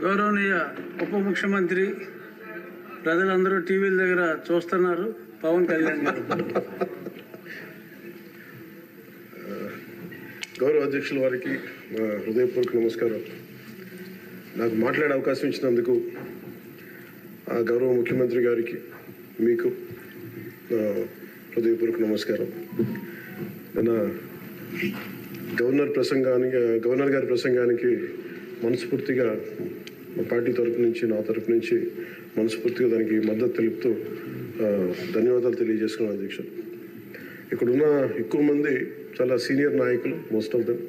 గౌరవనీయ ఉప ముఖ్యమంత్రి ప్రజలందరూ టీవీల దగ్గర చూస్తున్నారు పవన్ కళ్యాణ్ గారు. గౌరవ అధ్యక్షుల వారికి హృదయపూర్వక నమస్కారం. నాకు మాట్లాడే అవకాశం ఇచ్చినందుకు గౌరవ ముఖ్యమంత్రి గారికి మీకు హృదయపూర్వక నమస్కారం. గవర్నర్ గారి ప్రసంగానికి మనస్ఫూర్తిగా మా పార్టీ తరఫు నుంచి నా తరఫు నుంచి మనస్ఫూర్తిగా దానికి మద్దతు తెలుపుతూ ధన్యవాదాలు తెలియజేసుకున్నాను అధ్యక్షుడు. ఇక్కడున్న ఎక్కువ మంది చాలా సీనియర్ నాయకులు, మోస్ట్ ఆఫ్ దెమ్.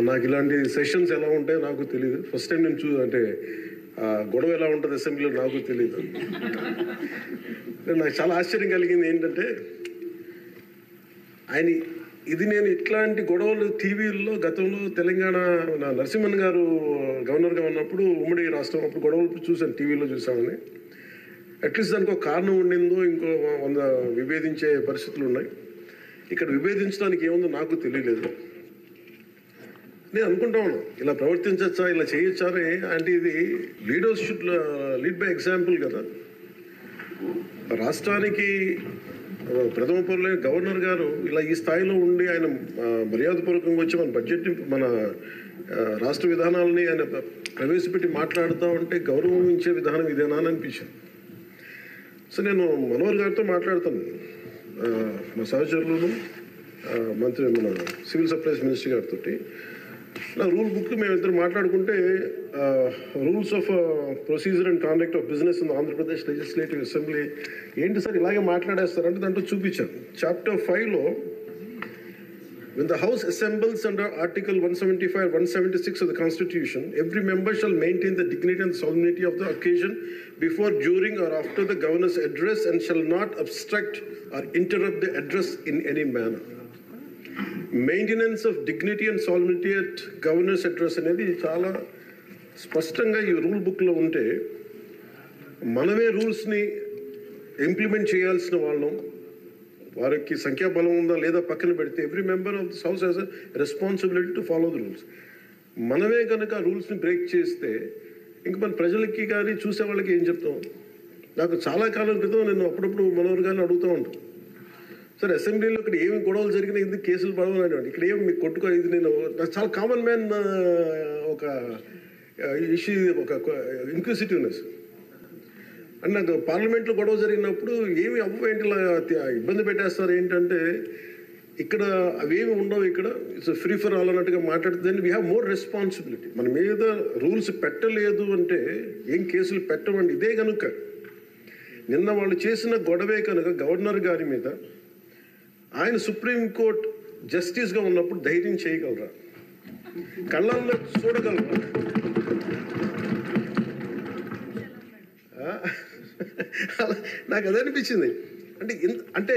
నాకు ఇలాంటి సెషన్స్ ఎలా ఉంటాయో నాకు తెలియదు. ఫస్ట్ టైం నేను అంటే గొడవ ఎలా ఉంటుంది అసెంబ్లీలో నాకు తెలియదు. నాకు చాలా ఆశ్చర్యం కలిగింది ఏంటంటే నేను ఇట్లాంటి గొడవలు టీవీల్లో గతంలో తెలంగాణ నరసింహన్ గారు గవర్నర్గా ఉన్నప్పుడు ఉమ్మడి రాష్ట్రం అప్పుడు గొడవలు చూశాను, టీవీలో చూసామని. అట్లీస్ట్ దానికి ఒక కారణం ఉండిందో ఇంకో 100 విభేదించే పరిస్థితులు ఉన్నాయి. ఇక్కడ విభేదించడానికి ఏముందో నాకు తెలియలేదు. నేను అనుకుంటా ఉన్నాను ఇలా ప్రవర్తించచ్చా, ఇలా చేయొచ్చా అంటే ఇది leaders should lead by example కదా. రాష్ట్రానికి ప్రథమ పౌరులైన గవర్నర్ గారు ఇలా ఈ స్థాయిలో ఉండి ఆయన మర్యాదపూర్వకంగా వచ్చి మన బడ్జెట్ని మన రాష్ట్ర విధానాలని ఆయన ప్రవేశపెట్టి మాట్లాడుతూ ఉంటే గౌరవించే విధానం ఇదేనా అని అనిపించింది. సో నేను మనోహర్ గారితో మాట్లాడతాను, మా సహచరులను మన సివిల్ సప్లైస్ మినిస్టర్ గారితో నా రూల్ బుక్ మేమిద్దరు మాట్లాడుకుంటే rules of procedure and conduct of business in Andhra Pradesh legislative assembly ఏంటి సార్ ఇలాగే మాట్లాడేస్తారంటే దాంట్లో చూపించాను. Chapter 5లో when the house assembles under article 175 176 of the constitution, every member shall maintain the dignity and solemnity of the occasion before, during or after the governor's address and shall not obstruct or interrupt the address in any manner. Maintenance of dignity and solidity at governors address అనేది చాలా స్పష్టంగా ఈ rule బుక్లో ఉంటే మనమే రూల్స్ని implement చేయాల్సిన వాళ్ళం. వారికి సంఖ్యాబలం ఉందా లేదా పక్కన పెడితే every member of this house has a responsibility to follow the rules. మనమే కనుక రూల్స్ని బ్రేక్ చేస్తే ఇంక మన ప్రజలకి కానీ చూసే వాళ్ళకి ఏం చెప్తాం. నాకు చాలా కాలం క్రితం నేను అప్పుడప్పుడు మనోహర్ గారిని అడుగుతూ ఉంటాను, సార్ అసెంబ్లీలో ఇక్కడ ఏమి గొడవలు జరిగినా ఎందుకు కేసులు పడవని, ఇక్కడ ఏమి మీకు కొట్టుకో. ఇది నాకు చాలా కామన్ మ్యాన్ ఒక ఇష్యూ, ఒక ఇంక్విజిటివ్నెస్. అండ్ నాకు పార్లమెంట్లో గొడవ జరిగినప్పుడు ఏమి ఏంటి ఇబ్బంది పెట్టేస్తారు ఏంటంటే ఇక్కడ అవేమి ఉండవు, ఇక్కడ ఇట్స్ ఫ్రీ ఫర్ ఆల్ అన్నట్టుగా మాట్లాడితే వీ హ్యావ్ మోర్ రెస్పాన్సిబిలిటీ. మన మీద రూల్స్ పెట్టలేదు అంటే ఏం కేసులు పెట్టమండి. ఇదే కనుక నిన్న వాళ్ళు చేసిన గొడవే కనుక గవర్నర్ గారి మీద ఆయన సుప్రీంకోర్టు జస్టిస్గా ఉన్నప్పుడు ధైర్యం చేయగలరా, కళ్ళల్లో చూడగలరా? నాకు అదే అనిపించింది. అంటే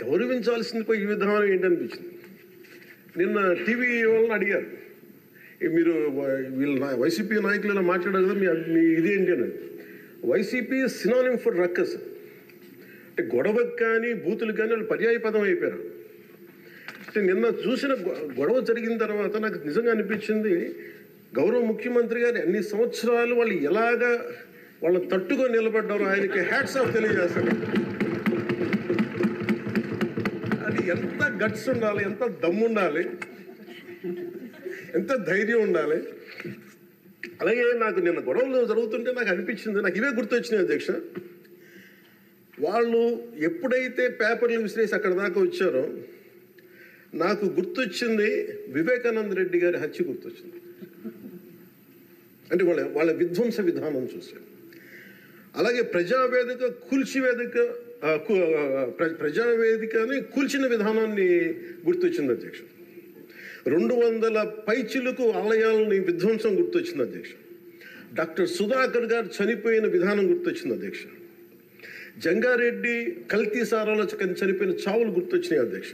గౌరవించాల్సింది పోయి ఈ విధానం ఏంటనిపించింది. నిన్న టీవీ వాళ్ళని అడిగారు, మీరు వీళ్ళ వైసీపీ నాయకులు ఇలా మాట్లాడారు కదా, మీ ఇదేంటి అని. YCP synonym for ruckus. అంటే గొడవకు కానీ బూతులు కానీ వాళ్ళు పర్యాయ పదం అయిపోయారు. అంటే నిన్న చూసిన గొడవ జరిగిన తర్వాత నాకు నిజంగా అనిపించింది, గౌరవ ముఖ్యమంత్రి గారు అన్ని సంవత్సరాలు వాళ్ళు ఎలాగా వాళ్ళని తట్టుకొని నిలబడ్డారో ఆయనకి హ్యాట్స్ ఆఫ్ తెలియజేస్తాడు. అది ఎంత గట్స్ ఉండాలి, ఎంత దమ్ము ఉండాలి, ఎంత ధైర్యం ఉండాలి. అలాగే నాకు నిన్న గొడవలు జరుగుతుంటే నాకు అనిపించింది, నాకు ఇవే గుర్తొచ్చినాయి అధ్యక్ష. వాళ్ళు ఎప్పుడైతే పేపర్లు విసిరేసి అక్కడ దాకా వచ్చారో నాకు గుర్తొచ్చింది వివేకానంద రెడ్డి గారి హత్య గుర్తొచ్చింది. అంటే వాళ్ళ విధ్వంస విధానం చూశారు. అలాగే ప్రజావేదికని కూల్చిన విధానాన్ని గుర్తొచ్చింది అధ్యక్ష. 200 పైచిలకు ఆలయాలని విధ్వంసం గుర్తొచ్చింది అధ్యక్ష. డాక్టర్ సుధాకర్ గారు చనిపోయిన విధానం గుర్తొచ్చింది అధ్యక్ష. జంగారెడ్డి కల్తీ సారాలో చనిపోయిన చావులు గుర్తొచ్చినాయి అధ్యక్ష.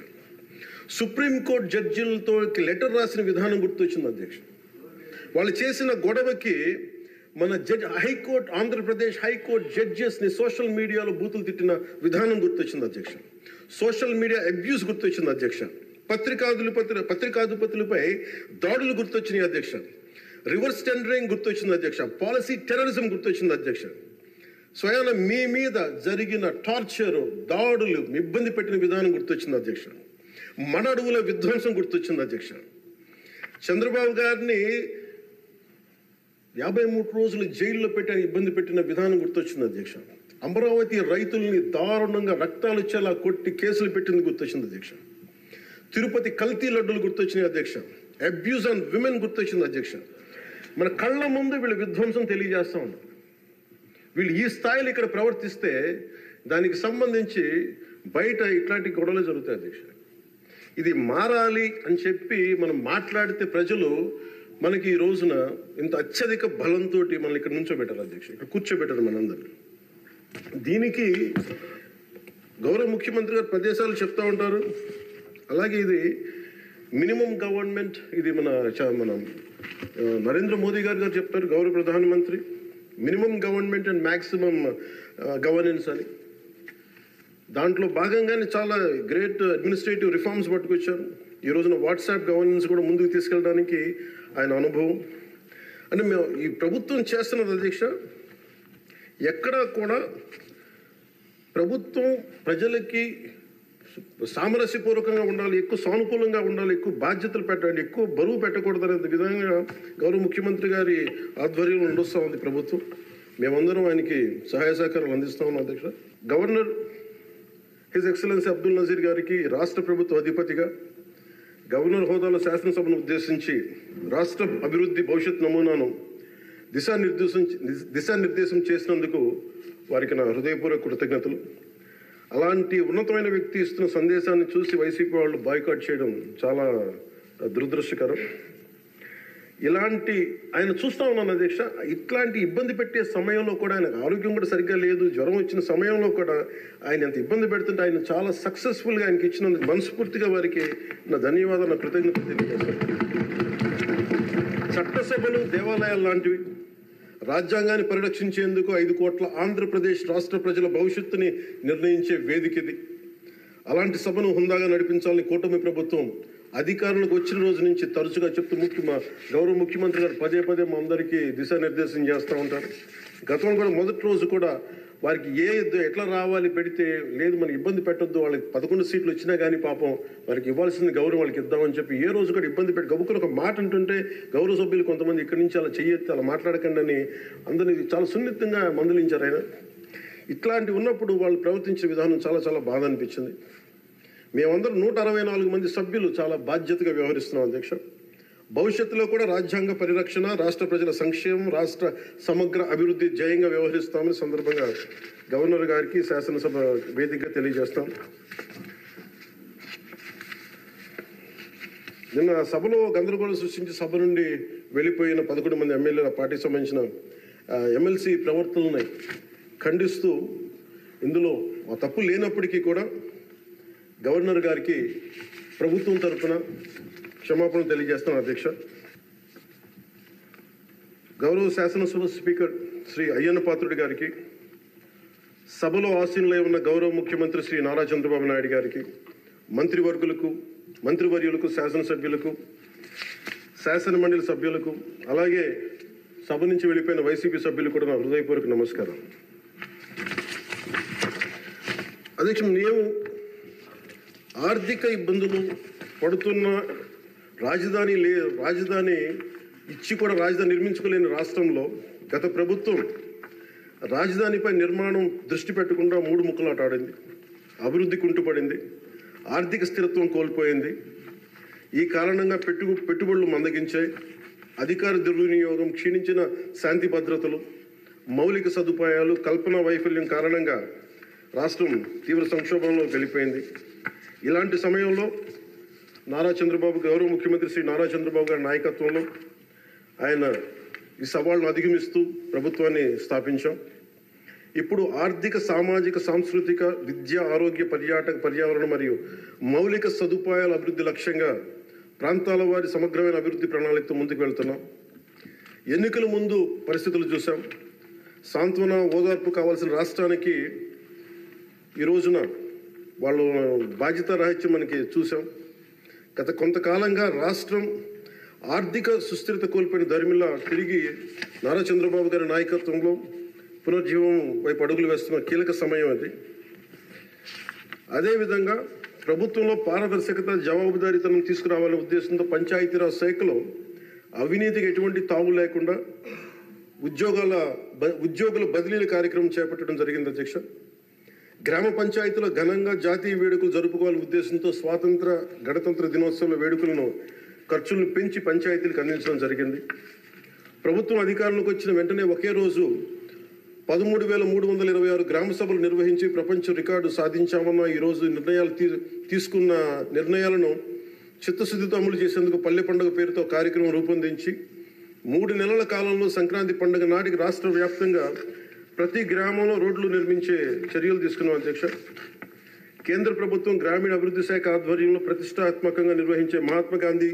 సుప్రీంకోర్టు జడ్జిలతో లెటర్ రాసిన విధానం గుర్తొచ్చింది అధ్యక్ష. వాళ్ళు చేసిన గొడవకి మన హైకోర్టు, ఆంధ్రప్రదేశ్ హైకోర్టు జడ్జెస్ని సోషల్ మీడియాలో బూతులు తిట్టిన విధానం గుర్తొచ్చింది అధ్యక్ష. సోషల్ మీడియా అబ్యూస్ గుర్తొచ్చింది అధ్యక్ష. పత్రికాధిపతులపై దాడులు గుర్తొచ్చినాయి అధ్యక్ష. రివర్స్ టెండరింగ్ గుర్తొచ్చింది అధ్యక్ష, పాలసీ టెర్రరిజం గుర్తొచ్చింది అధ్యక్ష, స్వయాన మీ మీద జరిగిన టార్చరు, దాడులు, ఇబ్బంది పెట్టిన విధానం గుర్తొచ్చింది అధ్యక్ష, మన అడవుల విధ్వంసం గుర్తొచ్చింది అధ్యక్ష, చంద్రబాబు గారిని 53 రోజులు జైల్లో పెట్టి ఇబ్బంది పెట్టిన విధానం గుర్తొచ్చింది అధ్యక్ష, అమరావతి రైతుల్ని దారుణంగా రక్తాలు వచ్చేలా కొట్టి కేసులు పెట్టింది గుర్తొచ్చింది అధ్యక్ష, తిరుపతి కల్తీ లడ్డులు గుర్తొచ్చినాయి అధ్యక్ష, అబ్యూజ్ ఆన్ విమెన్ గుర్తొచ్చింది అధ్యక్ష. మన కళ్ళ ముందు వీళ్ళ విధ్వంసం తెలియజేస్తూ ఉన్నారు. వీళ్ళు ఈ స్థాయిలో ఇక్కడ ప్రవర్తిస్తే దానికి సంబంధించి బయట ఇట్లాంటి గొడవలు జరుగుతాయి అధ్యక్ష. ఇది మారాలి అని చెప్పి మనం మాట్లాడితే ప్రజలు మనకి ఈ రోజున ఇంత అత్యధిక బలంతో మనల్ని ఇక్కడ నుంచోబెట్టారు అధ్యక్ష, ఇక్కడ కూర్చోబెట్టారు మనందరినీ. దీనికి గౌరవ ముఖ్యమంత్రి గారు ప్రదేశాలు చెప్తా ఉంటారు. అలాగే ఇది మినిమం గవర్నమెంట్, ఇది మన నరేంద్ర మోదీ గారు చెప్తారు, గౌరవ ప్రధానమంత్రి, minimum government and maximum governance అని. దాంట్లో భాగంగానే చాలా గ్రేట్ అడ్మినిస్ట్రేటివ్ రిఫార్మ్స్ పట్టుకొచ్చారు. ఈ రోజున వాట్సాప్ గవర్నెన్స్ కూడా ముందుకు తీసుకెళ్ళడానికి ఆయన అనుభవం అంటే మేము ఈ ప్రభుత్వం చేస్తున్నది అధ్యక్ష. ఎక్కడా కూడా ప్రభుత్వం ప్రజలకి సామరస్యపూర్వకంగా ఉండాలి, ఎక్కువ సానుకూలంగా ఉండాలి, ఎక్కువ బాధ్యతలు పెట్టాలి, ఎక్కువ బరువు పెట్టకూడదు అనే విధంగా గౌరవ ముఖ్యమంత్రి గారి ఆధ్వర్యంలో నడుస్తూ ఉంది ప్రభుత్వం. మేమందరం ఆయనకి సహాయ సహకారాలు అందిస్తా ఉన్నాం అధ్యక్ష. Governor his excellency Abdul Nazeer గారికి రాష్ట్ర ప్రభుత్వ అధిపతిగా గవర్నర్ హోదాలో శాసనసభను ఉద్దేశించి రాష్ట్ర అభివృద్ధి భవిష్యత్ నమూనాను దిశానిర్దేశం చేసినందుకు వారికి నా హృదయపూర్వక కృతజ్ఞతలు. అలాంటి ఉన్నతమైన వ్యక్తి ఇస్తున్న సందేశాన్ని చూసి వైసీపీ వాళ్ళు బాయ్కాట్ చేయడం చాలా దురదృష్టకరం. ఇలాంటి ఆయన చూస్తా ఉన్నాను అధ్యక్ష. ఇట్లాంటి ఇబ్బంది పెట్టే సమయంలో కూడా ఆయనకు ఆరోగ్యం కూడా సరిగ్గా లేదు, జ్వరం వచ్చిన సమయంలో కూడా ఆయన ఎంత ఇబ్బంది పెడుతుంటే ఆయన చాలా సక్సెస్ఫుల్గా ఆయనకి ఇచ్చినందుకు మనస్ఫూర్తిగా వారికి నా ధన్యవాదాలు, నా కృతజ్ఞతలు తెలియజేస్తాను. చట్టసభలు దేవాలయాలు లాంటివి రాజ్యాంగాన్ని పరిరక్షించేందుకు 5 కోట్ల ఆంధ్రప్రదేశ్ రాష్ట్ర ప్రజల భవిష్యత్తుని నిర్ణయించే వేదిక ఇది. అలాంటి సభను హుందాగా నడిపించాలని కూటమి ప్రభుత్వం అధికారులకు వచ్చిన రోజు నుంచి తరచుగా చెప్తూ గౌరవ ముఖ్యమంత్రి గారు పదే మా అందరికీ దిశానిర్దేశం చేస్తూ ఉంటారు. గతంలో కూడా మొదటి రోజు కూడా వారికి ఎట్లా రావాలి పెడితే లేదు మనకి ఇబ్బంది పెట్టొద్దు, వాళ్ళకి 11 సీట్లు వచ్చినా కానీ పాపం వారికి ఇవ్వాల్సిన గౌరవం వాళ్ళకి ఇద్దామని చెప్పి ఏ రోజు కూడా ఇబ్బంది పెట్టి గబుక్కుని ఒక మాట అంటుంటే గౌరవ సభ్యులు కొంతమంది ఇక్కడి నుంచి అలా చెయ్యొద్దు, అలా మాట్లాడకండి అని అందరినీ చాలా సున్నితంగా మందలించారు ఆయన. ఇట్లాంటి ఉన్నప్పుడు వాళ్ళు ప్రవర్తించే విధానం చాలా బాధ అనిపించింది. మేమందరం 164 మంది సభ్యులు చాలా బాధ్యతగా వ్యవహరిస్తున్నాం అధ్యక్ష. భవిష్యత్తులో కూడా రాజ్యాంగ పరిరక్షణ, రాష్ట్ర ప్రజల సంక్షేమం, రాష్ట్ర సమగ్ర అభివృద్ధి జయంగా వ్యవహరిస్తామని సందర్భంగా గవర్నర్ గారికి శాసనసభ వేదికగా తెలియజేస్తాం. నిన్న సభలో గందరగోళం సృష్టించి సభ నుండి వెళ్ళిపోయిన 11 మంది ఎమ్మెల్యేల పార్టీకి సంబంధించిన ఎమ్మెల్సీ ప్రవర్తనలను ఖండిస్తూ ఇందులో ఆ తప్పు లేనప్పటికీ కూడా గవర్నర్ గారికి ప్రభుత్వం తరఫున క్షమాపణ తెలియజేస్తాను అధ్యక్ష. గౌరవ శాసనసభ స్పీకర్ శ్రీ అయ్యన్న పాత్రుడి గారికి, సభలో ఆసీనులై ఉన్న గౌరవ ముఖ్యమంత్రి శ్రీ నారా చంద్రబాబు నాయుడు గారికి, మంత్రివర్యులకు, శాసనసభ్యులకు, శాసనమండలి సభ్యులకు, అలాగే సభ నుంచి వెళ్ళిపోయిన వైసీపీ సభ్యులకు కూడా నా హృదయపూర్వక నమస్కారం. అధ్యక్ష, మేము ఆర్థిక ఇబ్బందులు పడుతున్న రాజధాని ఇచ్చి కూడా రాజధాని నిర్మించుకోలేని రాష్ట్రంలో గత ప్రభుత్వం రాజధానిపై నిర్మాణం దృష్టి పెట్టకుండా 3 ముక్కలాట ఆడింది. అభివృద్ధి కుంటుపడింది, ఆర్థిక స్థిరత్వం కోల్పోయింది. ఈ కారణంగా పెట్టుబడులు మందగించాయి, అధికార దుర్వినియోగం, క్షీణించిన శాంతి భద్రతలు, మౌలిక సదుపాయాలు, కల్పన వైఫల్యం కారణంగా రాష్ట్రం తీవ్ర సంక్షోభంలో వెళ్ళిపోయింది. ఇలాంటి సమయంలో గౌరవ ముఖ్యమంత్రి శ్రీ నారా చంద్రబాబు గారి నాయకత్వంలో ఆయన ఈ సవాళ్ళను అధిగమిస్తూ ప్రభుత్వాన్ని స్థాపించాం. ఇప్పుడు ఆర్థిక, సామాజిక, సాంస్కృతిక, విద్య, ఆరోగ్య, పర్యావరణ మరియు మౌలిక సదుపాయాల అభివృద్ధి లక్ష్యంగా ప్రాంతాల వారి సమగ్రమైన అభివృద్ధి ప్రణాళికతో ముందుకు వెళ్తున్నాం. ఎన్నికల ముందు పరిస్థితులు చూసాం. సాంత్వన, ఓదార్పు కావాల్సిన రాష్ట్రానికి ఈ రోజున వాళ్ళు బాధ్యతారాహిత్యం మనకి చూసాం. గత కొంతకాలంగా రాష్ట్రం ఆర్థిక సుస్థిరత కోల్పోయిన దరిమిలా తిరిగి నారా చంద్రబాబు గారి నాయకత్వంలో పునర్జీవం వైపు అడుగులు వేస్తున్న కీలక సమయం అది. అదేవిధంగా ప్రభుత్వంలో పారదర్శకత, జవాబుదారీతనం తీసుకురావాలనే ఉద్దేశంతో పంచాయతీరాజ్ శాఖలో అవినీతికి ఎటువంటి తావు లేకుండా ఉద్యోగుల బదిలీల కార్యక్రమం చేపట్టడం జరిగింది అధ్యక్ష. గ్రామ పంచాయతీలో ఘనంగా జాతీయ వేడుకలు జరుపుకోవాలనే ఉద్దేశంతో స్వాతంత్ర గణతంత్ర దినోత్సవాల వేడుకలను ఖర్చులను పెంచి పంచాయతీలకు అందించడం జరిగింది. ప్రభుత్వం అధికారంలోకి వచ్చిన వెంటనే ఒకే రోజు 13,326 గ్రామ సభలు నిర్వహించి ప్రపంచ రికార్డు సాధించామన్న ఈరోజు తీసుకున్న నిర్ణయాలను చిత్తశుద్ధితో అమలు చేసేందుకు పల్లె పండుగ పేరుతో కార్యక్రమం రూపొందించి 3 నెలల కాలంలో సంక్రాంతి పండుగ నాటికి రాష్ట్ర వ్యాప్తంగా ప్రతి గ్రామంలో రోడ్లు నిర్మించే చర్యలు తీసుకున్నాం అధ్యక్ష. కేంద్ర ప్రభుత్వం గ్రామీణ అభివృద్ధి శాఖ ఆధ్వర్యంలో ప్రతిష్టాత్మకంగా నిర్వహించే మహాత్మా గాంధీ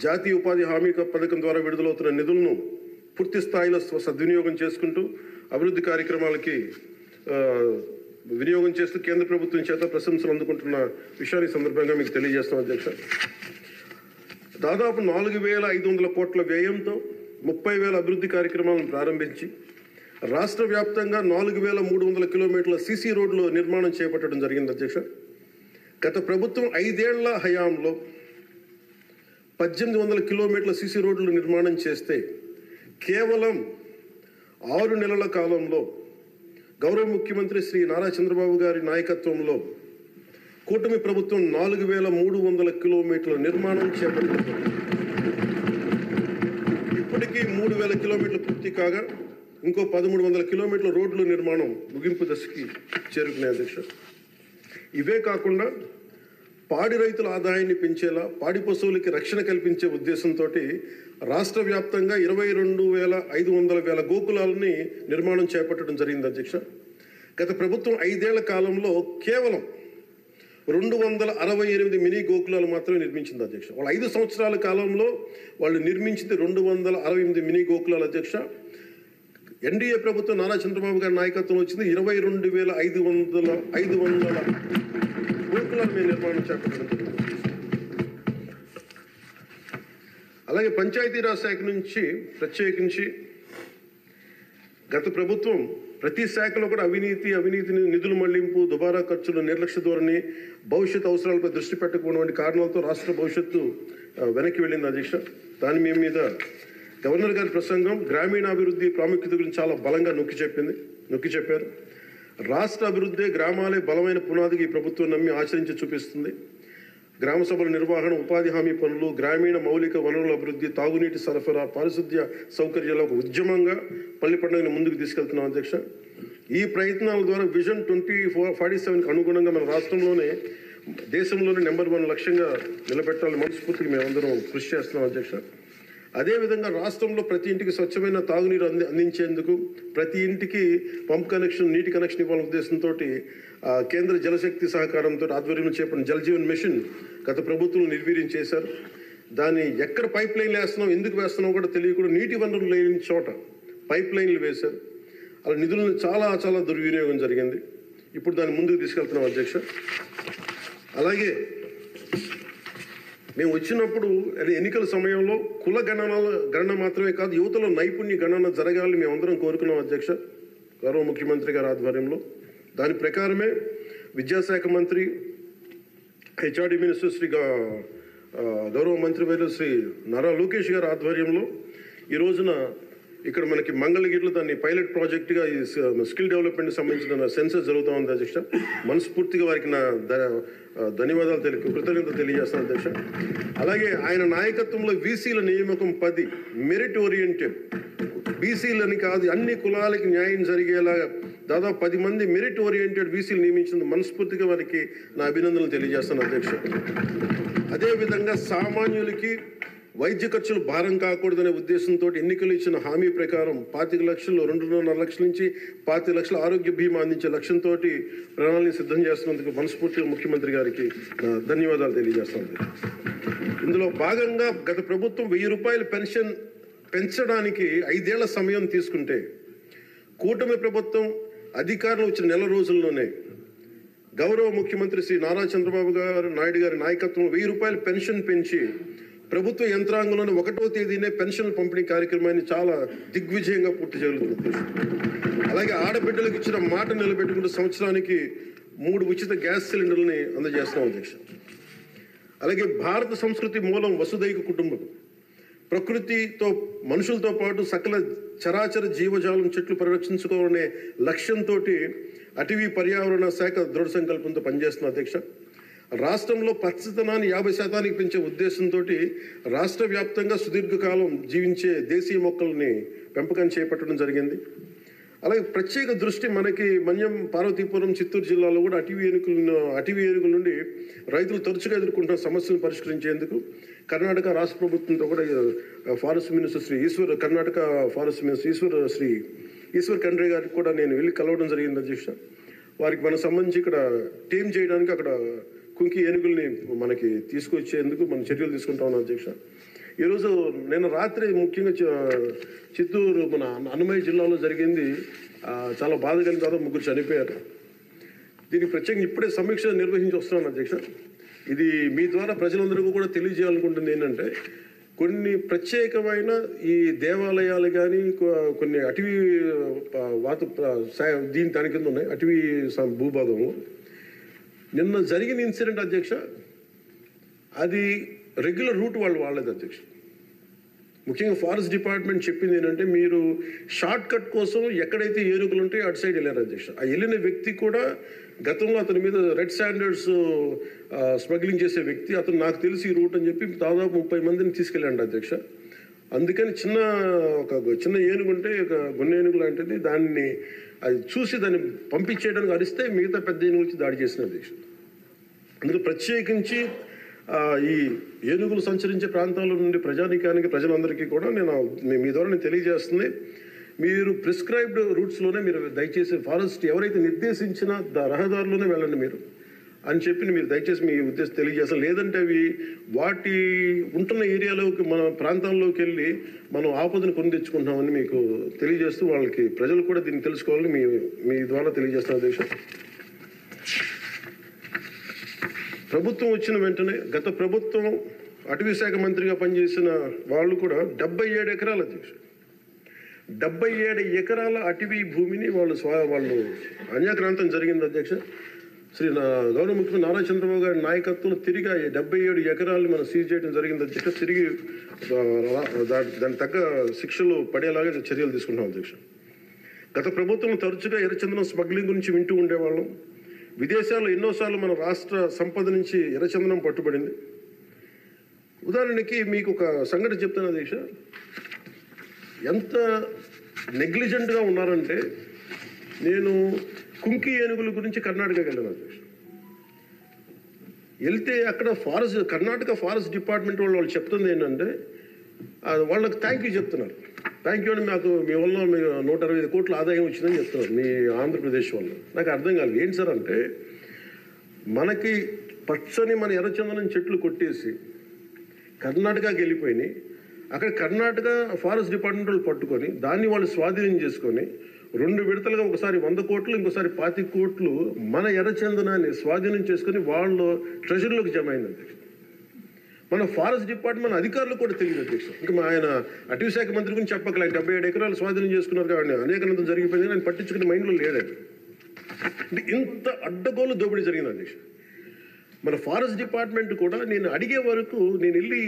జాతీయ ఉపాధి హామీ పథకం ద్వారా విడుదలవుతున్న నిధులను పూర్తి స్థాయిలో సద్వినియోగం చేసుకుంటూ అభివృద్ధి కార్యక్రమాలకి వినియోగం చేస్తూ కేంద్ర ప్రభుత్వం చేత ప్రశంసలు అందుకుంటున్న విషయాన్ని సందర్భంగా మీకు తెలియజేస్తాం అధ్యక్ష. దాదాపు 4,500 కోట్ల వ్యయంతో 30,000 అభివృద్ధి కార్యక్రమాలను ప్రారంభించి రాష్ట్ర వ్యాప్తంగా 4,300 కిలోమీటర్ల సీసీ రోడ్లు నిర్మాణం చేపట్టడం జరిగింది అధ్యక్ష. గత ప్రభుత్వం 5 ఏళ్ల హయాంలో 1,800 కిలోమీటర్ల సీసీ రోడ్లు నిర్మాణం చేస్తే కేవలం 6 నెలల కాలంలో గౌరవ ముఖ్యమంత్రి శ్రీ నారా చంద్రబాబు గారి నాయకత్వంలో కూటమి ప్రభుత్వం 4,300 కిలోమీటర్ల నిర్మాణం చేపట్టింది. ఇప్పటికీ 3,000 కిలోమీటర్లు పూర్తి కాగా ఇంకో 1,300 కిలోమీటర్ల రోడ్ల నిర్మాణం ముగింపు దశకి చేరుకునే అధ్యక్ష. ఇవే కాకుండా పాడి రైతుల ఆదాయాన్ని పెంచేలా పాడి పశువులకి రక్షణ కల్పించే ఉద్దేశంతో రాష్ట్ర వ్యాప్తంగా 22,500 గోకులాలని నిర్మాణం చేపట్టడం జరిగింది అధ్యక్ష. గత ప్రభుత్వం 5 ఏళ్ల కాలంలో కేవలం 268 మినీ గోకులాలు మాత్రమే నిర్మించింది అధ్యక్ష. వాళ్ళు 5 సంవత్సరాల కాలంలో వాళ్ళు నిర్మించింది 268 మినీ గోకులాలు అధ్యక్ష. ఎన్డీఏ ప్రభుత్వం నారా చంద్రబాబు గారి నాయకత్వం వచ్చింది 22,500 గోకులాలు మేము నిర్మాణం చేపట్టడం జరిగింది. అలాగే పంచాయతీరాజ్ శాఖ నుంచి ప్రత్యేకించి గత ప్రభుత్వం ప్రతి శాఖలో కూడా అవినీతిని నిధుల మళ్లింపు, దుబారా ఖర్చులు, నిర్లక్ష్య ధోరణి, భవిష్యత్ అవసరాలపై దృష్టి పెట్టకపోవడం వంటి కారణాలతో రాష్ట్ర భవిష్యత్తు వెనక్కి వెళ్ళింది అధ్యక్ష. దాని మీద గవర్నర్ గారి ప్రసంగం గ్రామీణాభివృద్ధి ప్రాముఖ్యత గురించి చాలా బలంగా నొక్కి చెప్పారు. రాష్ట్ర అభివృద్ధి గ్రామాలే బలమైన పునాదికి ఈ ప్రభుత్వం నమ్మి ఆచరించి చూపిస్తుంది. గ్రామ సభల నిర్వహణ, ఉపాధి హామీ పనులు, గ్రామీణ మౌలిక వనరుల అభివృద్ధి, తాగునీటి సరఫరా, పారిశుద్ధ్య సౌకర్యాల ఒక ఉద్యమంగా పల్లి పండుగను ముందుకు తీసుకెళ్తున్నాం అధ్యక్ష. ఈ ప్రయత్నాల ద్వారా విజన్ 2047కి అనుగుణంగా మన రాష్ట్రంలోనే దేశంలోనే నెంబర్ 1 లక్ష్యంగా నిలబెట్టాలని మనస్ఫూర్తిగా మేమందరం కృషి చేస్తున్నాం అధ్యక్ష. అదేవిధంగా రాష్ట్రంలో ప్రతి ఇంటికి స్వచ్ఛమైన తాగునీరు అందించేందుకు ప్రతి ఇంటికి పంప్ కనెక్షన్, నీటి కనెక్షన్ ఇవ్వాలనే ఉద్దేశంతో కేంద్ర జలశక్తి సహకారంతో ఆధ్వర్యంలో చేపట్టిన జల్ జీవన్ మిషన్ గత ప్రభుత్వం నిర్వీర్యం చేశారు. దాన్ని ఎక్కడ పైప్ లైన్లు వేస్తున్నాం, ఎందుకు వేస్తున్నాం కూడా తెలియకుండా నీటి వనరులు లేని చోట పైప్ లైన్లు వేశారు. అలా నిధులను చాలా దుర్వినియోగం జరిగింది. ఇప్పుడు దాన్ని ముందుకు తీసుకెళ్తున్నాం అధ్యక్ష. అలాగే మేము వచ్చినప్పుడు ఎన్నికల సమయంలో కుల గణన మాత్రమే కాదు, యువతలో నైపుణ్య గణన జరగాలని మేమందరం కోరుకున్నాం అధ్యక్ష, గౌరవ ముఖ్యమంత్రి గారి ఆధ్వర్యంలో. దాని ప్రకారమే విద్యాశాఖ మంత్రి, హెచ్ఆర్డి మినిస్టర్ శ్రీ గౌరవ మంత్రివర్యులు శ్రీ నారా లోకేష్ గారి ఆధ్వర్యంలో ఈ రోజున ఇక్కడ మనకి మంగళగిరిలో దాన్ని పైలట్ ప్రాజెక్టుగా ఈ స్కిల్ డెవలప్మెంట్కి సంబంధించిన సెన్సస్ జరుగుతూ ఉంది అధ్యక్ష. మనస్ఫూర్తిగా వారికి నా ధన్యవాదాలు కృతజ్ఞతలు తెలియజేస్తాను అధ్యక్ష. అలాగే ఆయన నాయకత్వంలో బీసీల నియామకం 10 మెరిట్ ఓరియంటెడ్, బీసీలని కాదు అన్ని కులాలకి న్యాయం జరిగేలా దాదాపు 10 మంది మెరిట్ ఓరియంటెడ్ బీసీలు నియమించింది మనస్ఫూర్తిగా వారికి నా అభినందనలు తెలియజేస్తాను అధ్యక్ష. అదేవిధంగా సామాన్యులకి వైద్య ఖర్చులు భారం కాకూడదనే ఉద్దేశంతో ఎన్నికలు ఇచ్చిన హామీ ప్రకారం 25 లక్షలు, 2.5 లక్షల నుంచి 25 లక్షల ఆరోగ్య బీమా అందించే లక్ష్యంతో ప్రణాళిక సిద్ధం చేస్తున్నందుకు మనస్ఫూర్తిగా ముఖ్యమంత్రి గారికి ధన్యవాదాలు తెలియజేస్తాను. ఇందులో భాగంగా గత ప్రభుత్వం 1,000 రూపాయల పెన్షన్ పెంచడానికి 5 ఏళ్ల సమయం తీసుకుంటే కూటమి ప్రభుత్వం అధికారంలో వచ్చిన నెల రోజుల్లోనే గౌరవ ముఖ్యమంత్రి శ్రీ నారా చంద్రబాబు నాయుడు గారి నాయకత్వంలో 1,000 రూపాయల పెన్షన్ పెంచి ప్రభుత్వ యంత్రాంగంలోని 1వ తేదీనే పెన్షన్ పంపిణీ కార్యక్రమాన్ని చాలా దిగ్విజయంగా పూర్తి చేయగలుగుతుంది. అలాగే ఆడబిడ్డలకు ఇచ్చిన మాట నిలబెట్టుకుంటూ సంవత్సరానికి 3 ఉచిత గ్యాస్ సిలిండర్లని అందజేస్తున్నాం అధ్యక్ష. అలాగే భారత సంస్కృతి మూలం వసుదైక కుటుంబం. ప్రకృతితో మనుషులతో పాటు సకల చరాచర జీవజాలం చెట్లు పరిరక్షించుకోవాలనే లక్ష్యంతో అటవీ పర్యావరణ శాఖ దృఢ సంకల్పంతో పనిచేస్తున్న అధ్యక్ష. రాష్ట్రంలో పచ్చదనాన్ని 50% పెంచే ఉద్దేశంతో రాష్ట్ర వ్యాప్తంగా సుదీర్ఘకాలం జీవించే దేశీయ మొక్కల్ని పెంపకం చేపట్టడం జరిగింది. అలాగే ప్రత్యేక దృష్టి మనకి మన్యం, పార్వతీపురం, చిత్తూరు జిల్లాలో కూడా అటవీ ఏనుగుల నుండి రైతులు తరచుగా ఎదుర్కొంటున్న సమస్యలను పరిష్కరించేందుకు కర్ణాటక రాష్ట్ర ప్రభుత్వంతో కూడా forest minister Karnataka forest minister Eshwar Khandre గారికి కూడా నేను వెళ్ళి కలవడం జరిగింది అధ్యక్ష. వారికి మనకు సంబంధించి ఇక్కడ టీమ్ చేయడానికి అక్కడ కుంకి ఏనుగుల్ని మనకి తీసుకొచ్చేందుకు మనం చర్యలు తీసుకుంటా ఉన్నాం అధ్యక్ష. ఈరోజు నిన్న రాత్రి ముఖ్యంగా చిత్తూరు మన అన్నమయ్య జిల్లాలో జరిగింది. చాలా బాధ కలిగిన తర్వాత 3 చనిపోయారు. దీనికి ప్రత్యేకంగా ఇప్పుడే సమీక్ష నిర్వహించి వస్తున్నాను అధ్యక్ష. ఇది మీ ద్వారా ప్రజలందరికీ కూడా తెలియజేయాలనుకుంటుంది ఏంటంటే, కొన్ని ప్రత్యేకమైన ఈ దేవాలయాలు కానీ కొన్ని అటవీ దాని కింద ఉన్నాయి అటవీ భూభాగము. నిన్న జరిగిన ఇన్సిడెంట్ అధ్యక్ష, అది రెగ్యులర్ రూట్ వాళ్ళది అధ్యక్ష. ముఖ్యంగా ఫారెస్ట్ డిపార్ట్మెంట్ చెప్పింది ఏంటంటే, మీరు షార్ట్ కట్ కోసం ఎక్కడైతే ఏనుగులు ఉంటాయో అటు సైడ్ వెళ్ళారు అధ్యక్ష. ఆ వెళ్ళిన వ్యక్తి కూడా గతంలో అతని మీద రెడ్ స్టాండర్డ్స్ స్మగ్లింగ్ చేసే వ్యక్తి, అతను నాకు తెలిసి ఈ రూట్ అని చెప్పి దాదాపు 30 మందిని తీసుకెళ్ళండి అధ్యక్ష. అందుకని చిన్న ఏనుగు ఉంటే ఒక గున్న ఏనుగు లాంటిది, దాన్ని అది చూసి దాన్ని పంపించేయడానికి అరిస్తే మిగతా పెద్ద ఏనుగు వచ్చి దాడి చేసిన అధ్యక్ష. అందుకు ప్రత్యేకించి ఈ ఏనుగులు సంచరించే ప్రాంతాల నుండి ప్రజానీకానికి ప్రజలందరికీ కూడా మీ ద్వారా నేను తెలియజేస్తుంది, మీరు ప్రిస్క్రైబ్డ్ రూట్స్లోనే మీరు దయచేసి ఫారెస్ట్ ఎవరైతే నిర్దేశించిన రహదారులోనే వెళ్ళండి మీరు అని చెప్పి మీరు దయచేసి మీ ఉద్దేశం తెలియజేస్తాం. లేదంటే అవి వాటి ఉంటున్న ఏరియాలోకి మన ప్రాంతాల్లోకి వెళ్ళి మనం ఆపదను కొని తెచ్చుకుంటామని మీకు తెలియజేస్తూ వాళ్ళకి ప్రజలు కూడా దీన్ని తెలుసుకోవాలని మీ ద్వారా తెలియజేస్తాను దేశం. ప్రభుత్వం వచ్చిన వెంటనే గత ప్రభుత్వం అటవీ శాఖ మంత్రిగా పనిచేసిన వాళ్ళు కూడా 77 ఎకరాల అధ్యక్ష 77 ఎకరాల అటవీ భూమిని వాళ్ళు అన్యాక్రాంతం జరిగింది అధ్యక్ష. గౌరవ ముఖ్యమంత్రి నారా చంద్రబాబు గారి నాయకత్వంలో తిరిగి 77 ఎకరాలను మనం సీజ్ చేయడం జరిగింది అధ్యక్ష. తిరిగి దాని తగ్గ శిక్షలు పడేలాగా చర్యలు తీసుకుంటాం అధ్యక్ష. గత ప్రభుత్వం తరచుగా ఎర్రచందనం స్మగ్లింగ్ గురించి వింటూ ఉండేవాళ్ళం. విదేశాల్లో ఎన్నోసార్లు మన రాష్ట్ర సంపద నుంచి ఎర్రచందనం పట్టుబడింది. ఉదాహరణకి మీకు ఒక సంఘటన చెప్తాను అధ్యక్ష. ఎంత నెగ్లిజెంట్గా ఉన్నారంటే, నేను కుంకి ఏనుగుల గురించి కర్ణాటకకి వెళ్ళాను అధ్యక్ష. వెళ్తే అక్కడ కర్ణాటక ఫారెస్ట్ డిపార్ట్మెంట్ వాళ్ళు చెప్తుంది ఏంటంటే, వాళ్ళకి థ్యాంక్ యూ చెప్తున్నారు. థ్యాంక్ యూ అని మీ వల్ల 160 కోట్ల ఆదాయం వచ్చిందని చెప్తున్నారు మీ ఆంధ్రప్రదేశ్ వల్ల. నాకు అర్థం కాదు ఏంటి సార్ అంటే, మనకి పచ్చని మన ఎర్రచందనం చెట్లు కొట్టేసి కర్ణాటకకి వెళ్ళిపోయినాయి. అక్కడ కర్ణాటక ఫారెస్ట్ డిపార్ట్మెంట్ వాళ్ళు పట్టుకొని దాన్ని వాళ్ళు స్వాధీనం చేసుకొని 2 విడతలుగా ఒకసారి 100 కోట్లు ఇంకోసారి 25 కోట్లు మన ఎర్రచందనాన్ని స్వాధీనం చేసుకొని వాళ్ళు ట్రెజరీలోకి జమ అయింది అధ్యక్ష. మన ఫారెస్ట్ డిపార్ట్మెంట్ అధికారులు కూడా తెలియదు అధ్యక్ష. ఇంకా ఆయన అటవీ శాఖ మంత్రి గురించి చెప్పకలే, 77 ఎకరాలు స్వాధీనం చేసుకున్నారు కాబట్టి అనేకనంతం జరిగిపోయింది, ఆయన పట్టించుకునే మైండ్లో లేడండి. అంటే ఇంత అడ్డగోలు దోపిడీ జరిగింది అధ్యక్ష. మన ఫారెస్ట్ డిపార్ట్మెంట్ కూడా నేను అడిగే వరకు నేను వెళ్ళి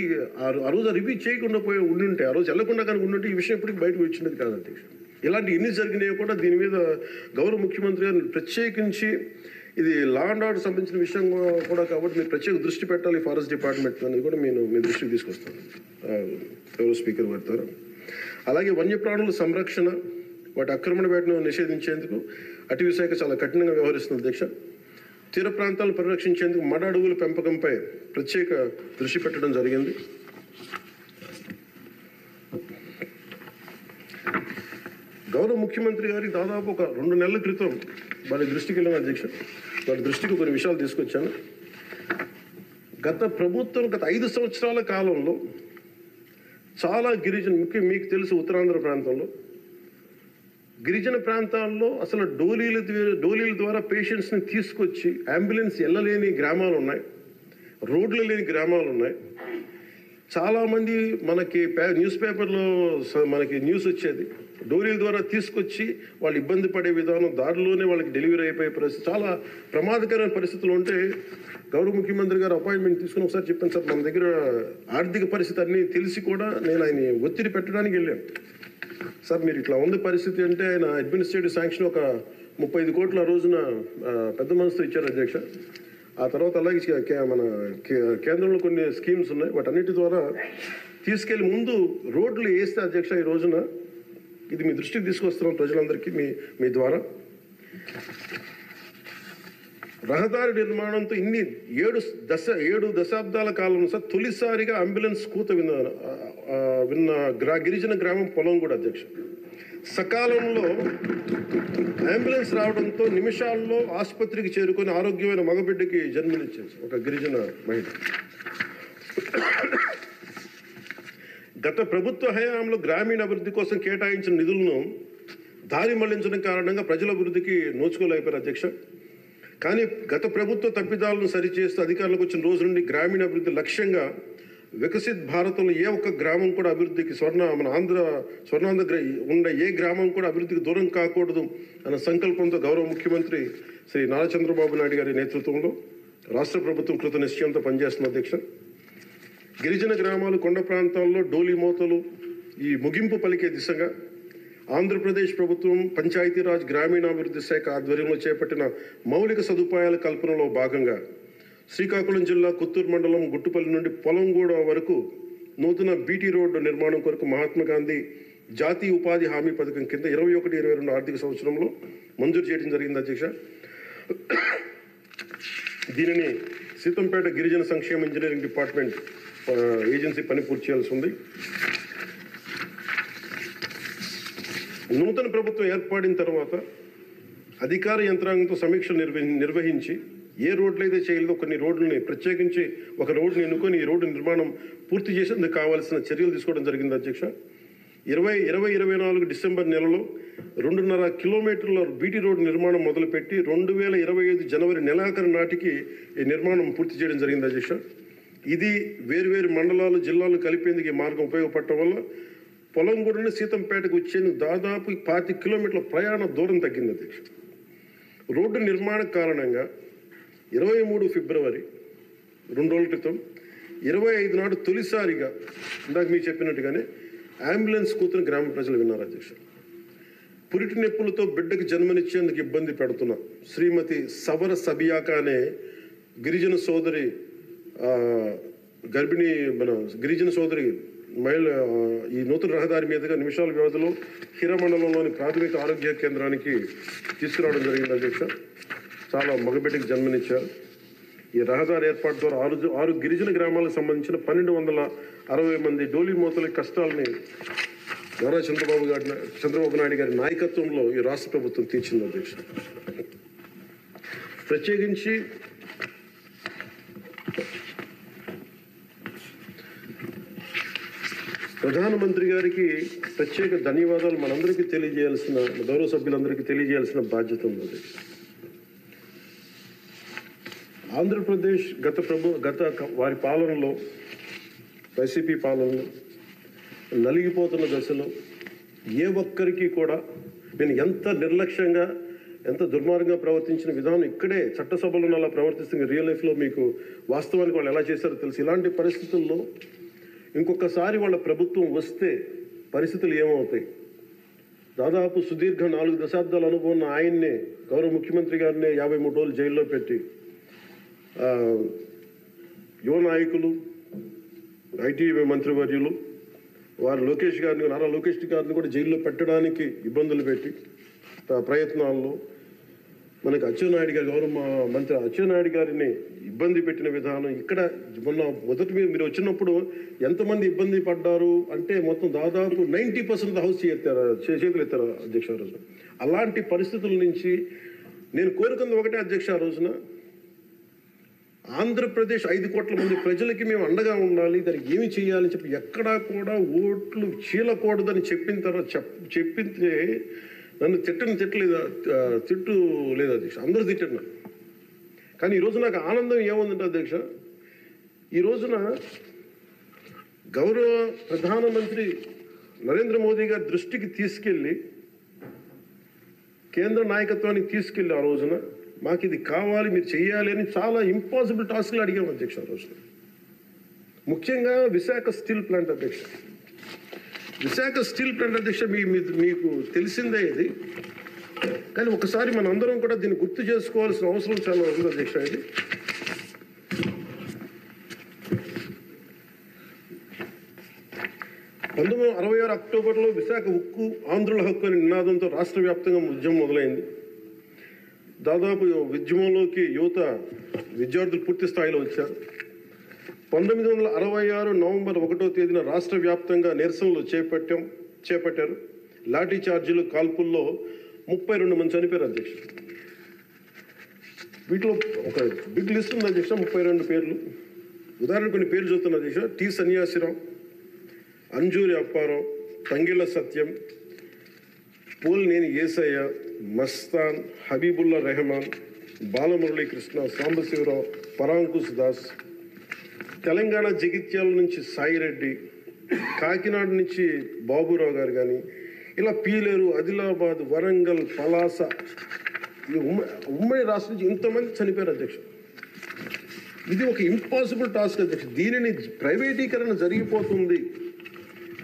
ఆ రోజు రివ్యూ చేయకుండా ఉండుంటే, ఆ రోజు వెళ్లకుండా కానీ ఉండుంటే ఈ విషయం ఎప్పటికీ బయటకు వచ్చినది కాదు అధ్యక్ష. ఇలాంటి ఎన్ని జరిగినాయో కూడా దీని మీద గౌరవ ముఖ్యమంత్రి గారు ప్రత్యేకించి, ఇది లా అండ్ ఆర్డర్ సంబంధించిన విషయం కూడా కాబట్టి మీరు ప్రత్యేక దృష్టి పెట్టాలి ఫారెస్ట్ డిపార్ట్మెంట్ అనేది కూడా నేను మీ దృష్టికి తీసుకొస్తాను గౌరవ స్పీకర్ గారి ద్వారా. అలాగే వన్యప్రాణుల సంరక్షణ, వాటి ఆక్రమణ వేటను నిషేధించేందుకు అటవీ శాఖ చాలా కఠినంగా వ్యవహరిస్తుంది అధ్యక్ష. తీర ప్రాంతాలను పరిరక్షించేందుకు మడ అడవుల పెంపకంపై ప్రత్యేక దృష్టి పెట్టడం జరిగింది. గౌరవ ముఖ్యమంత్రి గారికి దాదాపు ఒక 2 నెలల క్రితం వారి దృష్టికి వెళ్ళిన అధ్యక్ష, వారి దృష్టికి కొన్ని విషయాలు తీసుకొచ్చాను. గత ప్రభుత్వం గత 5 సంవత్సరాల కాలంలో చాలా ముఖ్యంగా మీకు తెలుసు ఉత్తరాంధ్ర ప్రాంతంలో గిరిజన ప్రాంతాల్లో అసలు డోలీల ద్వారా పేషెంట్స్ని తీసుకొచ్చి అంబులెన్స్ వెళ్ళలేని గ్రామాలు ఉన్నాయి, రోడ్లు లేని గ్రామాలు ఉన్నాయి. చాలామంది మనకి న్యూస్ పేపర్లో మనకి న్యూస్ వచ్చేది, డోరీల ద్వారా తీసుకొచ్చి వాళ్ళు ఇబ్బంది పడే విధానం, దారిలోనే వాళ్ళకి డెలివరీ అయిపోయే పరిస్థితి, చాలా ప్రమాదకరమైన పరిస్థితులు ఉంటే గౌరవ ముఖ్యమంత్రి గారు అపాయింట్మెంట్ తీసుకుని ఒకసారి చెప్పాను, సార్ మన దగ్గర ఆర్థిక పరిస్థితి అన్నీ తెలిసి కూడా నేను ఆయన ఒత్తిడి పెట్టడానికి వెళ్ళాను. సార్ మీరు ఇట్లా ఉంది పరిస్థితి అంటే ఆయన అడ్మినిస్ట్రేటివ్ శాంక్షన్ ఒక 35 కోట్ల రోజున పెద్ద మనసుతో ఇచ్చారు అధ్యక్ష. ఆ తర్వాత అలాగే మన కేంద్రంలో కొన్ని స్కీమ్స్ ఉన్నాయి, వాటన్నిటి ద్వారా తీసుకెళ్లి ముందు రోడ్లు వేస్తే అధ్యక్ష ఈ రోజున ఇది మీ దృష్టికి తీసుకొస్తున్నాం ప్రజలందరికీ మీ ద్వారా. రహదారి నిర్మాణంతో ఇన్ని 7 దశాబ్దాల కాలంలో సార్ తొలిసారిగా అంబులెన్స్ కూత విన్న గిరిజన గ్రామం పొలంగూడ అధ్యక్ష. సకాలంలో అంబులెన్స్ రావడంతో నిమిషాల్లో ఆసుపత్రికి చేరుకొని ఆరోగ్యమైన మగబిడ్డకి జన్మనిచ్చింది ఒక గిరిజన మహిళ. గత ప్రభుత్వ హయాంలో గ్రామీణ అభివృద్ధి కోసం కేటాయించిన నిధులను దారి మళ్లించడం కారణంగా ప్రజల అభివృద్ధికి నోచుకోలేకపోయారు అధ్యక్ష. కానీ గత ప్రభుత్వ తప్పిదాలను సరిచేస్తూ అధికారులకు వచ్చిన రోజు నుండి గ్రామీణ అభివృద్ధి లక్ష్యంగా వికసిత్ భారతంలో ఏ ఒక్క గ్రామం కూడా అభివృద్ధికి స్వర్ణాంధ్ర ఉండే ఏ గ్రామం కూడా అభివృద్ధికి దూరం కాకూడదు అన్న సంకల్పంతో గౌరవ ముఖ్యమంత్రి శ్రీ నారా చంద్రబాబు నాయుడు గారి నేతృత్వంలో రాష్ట్ర ప్రభుత్వం కృత నిశ్చయంతో పనిచేస్తున్న అధ్యక్ష. గిరిజన గ్రామాలు, కొండ ప్రాంతాల్లో డోలీ మోతలు ఈ ముగింపు పలికే దిశగా ఆంధ్రప్రదేశ్ ప్రభుత్వం పంచాయతీరాజ్ గ్రామీణాభివృద్ధి శాఖ ఆధ్వర్యంలో చేపట్టిన మౌలిక సదుపాయాల కల్పనలో భాగంగా శ్రీకాకుళం జిల్లా కుత్తూరు మండలం గుట్టుపల్లి నుండి పొలంగూడ వరకు నూతన బీటీ రోడ్డు నిర్మాణం కొరకు మహాత్మా గాంధీ జాతీయ ఉపాధి హామీ పథకం కింద 21-22 ఆర్థిక సంవత్సరంలో మంజూరు చేయడం జరిగింది అధ్యక్ష. దీనిని సీతంపేట గిరిజన సంక్షేమ ఇంజనీరింగ్ డిపార్ట్మెంట్ ఏజెన్సీ పని పూర్తి చేయాల్సి ఉంది. నూతన ప్రభుత్వం ఏర్పడిన తర్వాత అధికార యంత్రాంగంతో సమీక్షలు నిర్వహించి ఏ రోడ్లు అయితే చేయలేదో కొన్ని రోడ్లని ప్రత్యేకించి ఒక రోడ్డుని ఎన్నుకొని ఈ రోడ్డు నిర్మాణం పూర్తి చేసేందుకు కావాల్సిన చర్యలు తీసుకోవడం జరిగింది అధ్యక్ష. 2024 డిసెంబర్ నెలలో 2.5 కిలోమీటర్ల బీటీ రోడ్డు నిర్మాణం మొదలుపెట్టి 2025 జనవరి నెలాఖరు నాటికి ఈ నిర్మాణం పూర్తి చేయడం జరిగింది అధ్యక్ష. ఇది వేరువేరు మండలాలు, జిల్లాలు కలిపేందుకు ఈ మార్గం ఉపయోగపడటం వల్ల పొలంగూడని సీతంపేటకు వచ్చేందుకు దాదాపు 25 కిలోమీటర్ల ప్రయాణ దూరం తగ్గింది అధ్యక్ష. రోడ్డు నిర్మాణ కారణంగా 23 ఫిబ్రవరి 2 రోజుల క్రితం 25 నాడు తొలిసారిగా ఇందాక మీకు చెప్పినట్టుగానే అంబులెన్స్ కూతురు గ్రామ ప్రజలు విన్నారు అధ్యక్ష. పురిటి నొప్పులతో బిడ్డకు జన్మనిచ్చేందుకు ఇబ్బంది పెడుతున్న శ్రీమతి సవర సబియాక అనే గిరిజన సోదరి గిరిజన సోదరి మహిళ ఈ నూతన రహదారి మీదుగా నిమిషాల వ్యవధిలో హీరమండలంలోని ప్రాథమిక ఆరోగ్య కేంద్రానికి తీసుకురావడం జరిగింది అధ్యక్ష. చాలా మగబిడ్డకి జన్మనిచ్చారు. ఈ రహదారి ఏర్పాటు ద్వారా 6 గిరిజన గ్రామాలకు సంబంధించిన 1260 మంది డోలీ మోతల కష్టాలని నారా చంద్రబాబు నాయుడు గారి నాయకత్వంలో ఈ రాష్ట్ర ప్రభుత్వం తీర్చింది అధ్యక్ష. ప్రత్యేకించి ప్రధానమంత్రి గారికి ప్రత్యేక ధన్యవాదాలు మనందరికీ తెలియజేయాల్సిన, గౌరవ సభ్యులందరికీ తెలియజేయాల్సిన బాధ్యత ఉంది. ఆంధ్రప్రదేశ్ గత వారి పాలనలో, వైసీపీ పాలనలో నలిగిపోతున్న దశలో ఏ ఒక్కరికి కూడా నేను ఎంత నిర్లక్ష్యంగా, ఎంత దుర్మార్గంగా ప్రవర్తించిన విధానం ఇక్కడే చట్టసభలో అలా ప్రవర్తిస్తుంది. రియల్ లైఫ్లో మీకు వాస్తవానికి వాళ్ళు ఎలా చేశారో తెలుసు. ఇలాంటి పరిస్థితుల్లో ఇంకొకసారి వాళ్ళ ప్రభుత్వం వస్తే పరిస్థితులు ఏమవుతాయి? దాదాపు సుదీర్ఘ 4 దశాబ్దాల అనుభవం ఉన్న ఆయన్నే, గౌరవ ముఖ్యమంత్రి గారినే 53 రోజులు జైల్లో పెట్టి యువ నాయకులు, ఐటీ మంత్రివర్యులు వారు నారా లోకేష్ గారిని కూడా జైల్లో పెట్టడానికి ఇబ్బందులు పెట్టి ప్రయత్నాల్లో మనకి అచ్చెన్నాయుడు గారు, గౌరవ మంత్రి అచ్చెన్నాయుడు గారిని ఇబ్బంది పెట్టిన విధానం ఇక్కడ మొదటి మీరు వచ్చినప్పుడు ఎంతమంది ఇబ్బంది పడ్డారు అంటే మొత్తం దాదాపు 90% హౌస్ చేతులు ఎత్తారు అధ్యక్ష ఆ రోజున. అలాంటి పరిస్థితుల నుంచి నేను కోరుకుంది ఒకటే అధ్యక్ష, ఆ రోజున ఆంధ్రప్రదేశ్ 5 కోట్ల మంది ప్రజలకి మేము అండగా ఉండాలి, దానికి ఏమి చేయాలని చెప్పి ఎక్కడా కూడా ఓట్లు చీలకూడదని చెప్పింటే నన్ను తిట్టు లేదు అధ్యక్ష, అందరూ తిట్టారు. కానీ ఈరోజు నాకు ఆనందం ఏముందంటే అధ్యక్ష, ఈ రోజున గౌరవ ప్రధానమంత్రి నరేంద్ర మోదీ గారి దృష్టికి తీసుకెళ్ళి కేంద్ర నాయకత్వానికి తీసుకెళ్ళి ఆ రోజున మాకు ఇది కావాలి, మీరు చెయ్యాలి అని చాలా ఇంపాసిబుల్ టాస్క్లు అడిగాం అధ్యక్ష ఆ రోజున. ముఖ్యంగా విశాఖ స్టీల్ ప్లాంట్ అధ్యక్ష. విశాఖ స్టీల్ ప్లాంట్ అధ్యక్ష మీకు తెలిసిందే ఇది, కానీ ఒకసారి మన అందరం కూడా దీన్ని గుర్తు చేసుకోవాల్సిన అవసరం చాలా ఉంది అధ్యక్ష. ఇది 1966 అక్టోబర్లో విశాఖ ఉక్కు ఆంధ్రుల హక్కు అనే నినాదంతో రాష్ట్ర వ్యాప్తంగా ఉద్యమం మొదలైంది. దాదాపు ఉద్యమంలోకి యువత విద్యార్థులు పూర్తి స్థాయిలో వచ్చారు. 1966 నవంబర్ 1వ తేదీన రాష్ట్ర వ్యాప్తంగా నిరసనలు చేపట్టారు. లాఠీ చార్జీలు, కాల్పుల్లో 32 మంది చనిపోయారు అధ్యక్ష. వీటిలో ఒక బిగ్ లిస్ట్ ఉంది అధ్యక్ష, 32 పేర్లు. ఉదాహరణకు కొన్ని పేర్లు చూస్తున్నా అధ్యక్ష. టి సన్యాసిరావు, అంజూరి అప్పారావు, తంగిళ్ళ సత్యం, పోల్నేని ఏసయ్య, మస్తాన్, హబీబుల్లా రెహమాన్, బాలమురళీకృష్ణ, సాంబశివరావు, పరాంకుశ్ దాస్. తెలంగాణ జగిత్యాల నుంచి సాయిరెడ్డి, కాకినాడ నుంచి బాబురావు గారు కానీ, ఇలా పీలేరు, ఆదిలాబాద్, వరంగల్, పలాస, ఉమ్మడి రాష్ట్రం నుంచి ఇంతమంది చనిపోయారు అధ్యక్ష. ఇది ఒక ఇంపాసిబుల్ టాస్క్ అధ్యక్ష. దీనిని ప్రైవేటీకరణ జరిగిపోతుంది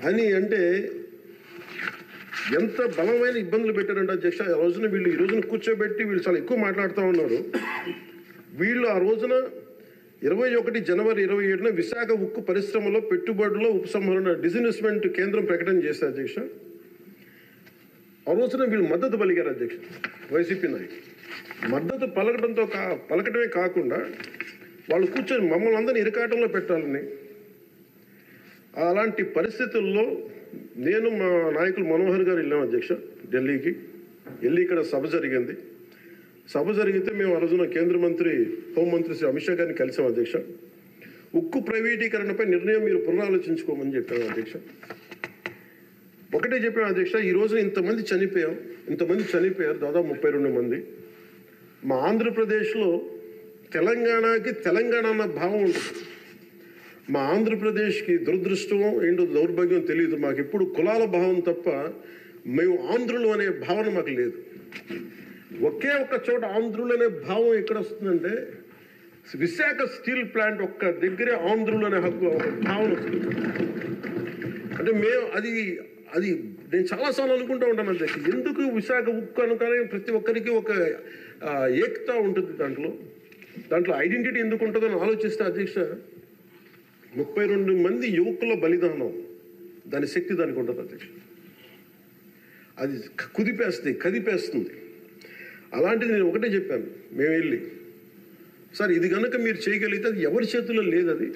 అని అంటే ఎంత బలమైన ఇబ్బందులు పెట్టారంటే అధ్యక్ష. ఆ రోజున వీళ్ళు ఈ రోజున కూర్చోబెట్టి వీళ్ళు చాలా ఎక్కువ మాట్లాడుతూ ఉన్నారు. వీళ్ళు ఆ రోజున 21 జనవరి 27న విశాఖ ఉక్కు పరిశ్రమలో పెట్టుబడుల ఉపసంహరణ డిస్ఇన్వెస్ట్మెంట్ కేంద్రం ప్రకటన చేశారు అధ్యక్ష. ఆ రోజున వీళ్ళు మద్దతు పలికారు అధ్యక్ష. వైసీపీ నాయకులు మద్దతు పలకటమే కాకుండా వాళ్ళు కూర్చొని మమ్మల్ని అందరినీ ఇరకాటంలో పెట్టాలని. అలాంటి పరిస్థితుల్లో నేను మా నాయకులు మనోహర్ గారు వెళ్ళాం అధ్యక్ష ఢిల్లీకి. వెళ్ళి ఇక్కడ సభ జరిగింది. సభ జరిగితే మేము ఆ రోజున కేంద్ర మంత్రి, హోంమంత్రి శ్రీ అమిత్ షా గారిని కలిసాం అధ్యక్ష. ఉక్కు ప్రైవేటీకరణపై నిర్ణయం మీరు పునరాలోచించుకోమని చెప్పాను అధ్యక్ష. ఒకటే చెప్పాను అధ్యక్ష, ఈ రోజున ఇంతమంది చనిపోయారు, దాదాపు 32 మంది. మా ఆంధ్రప్రదేశ్లో తెలంగాణకి తెలంగాణ అన్న భావం ఉంటుంది. మా ఆంధ్రప్రదేశ్కి దురదృష్టం ఏంటో దౌర్భాగ్యం తెలియదు. మాకు ఎప్పుడు కులాల భావం తప్ప మేము ఆంధ్రులు అనే భావన మాకు లేదు. ఒకే ఒక్క చోట ఆంధ్రులు అనే భావం ఎక్కడ వస్తుందంటే విశాఖ స్టీల్ ప్లాంట్ ఒక్క దగ్గరే ఆంధ్రులు అనే హక్కు భావన వస్తుంది. అంటే మేము అది నేను చాలాసార్లు అనుకుంటూ ఉంటాను అధ్యక్ష, ఎందుకు విశాఖ ఉక్కు అనుకనే ప్రతి ఒక్కరికి ఒక ఏకత ఉంటుంది. దాంట్లో ఐడెంటిటీ ఎందుకు ఉంటుందని ఆలోచిస్తే అధ్యక్ష 32 మంది యువకుల బలిదానం, దాని శక్తి దానికి ఉంటుంది అధ్యక్ష. అది కదిపేస్తుంది. అలాంటిది నేను ఒకటే చెప్పాను. మేము వెళ్ళి సార్ ఇది కనుక మీరు చేయగలిగితే అది ఎవరి చేతుల్లో లేదు, అది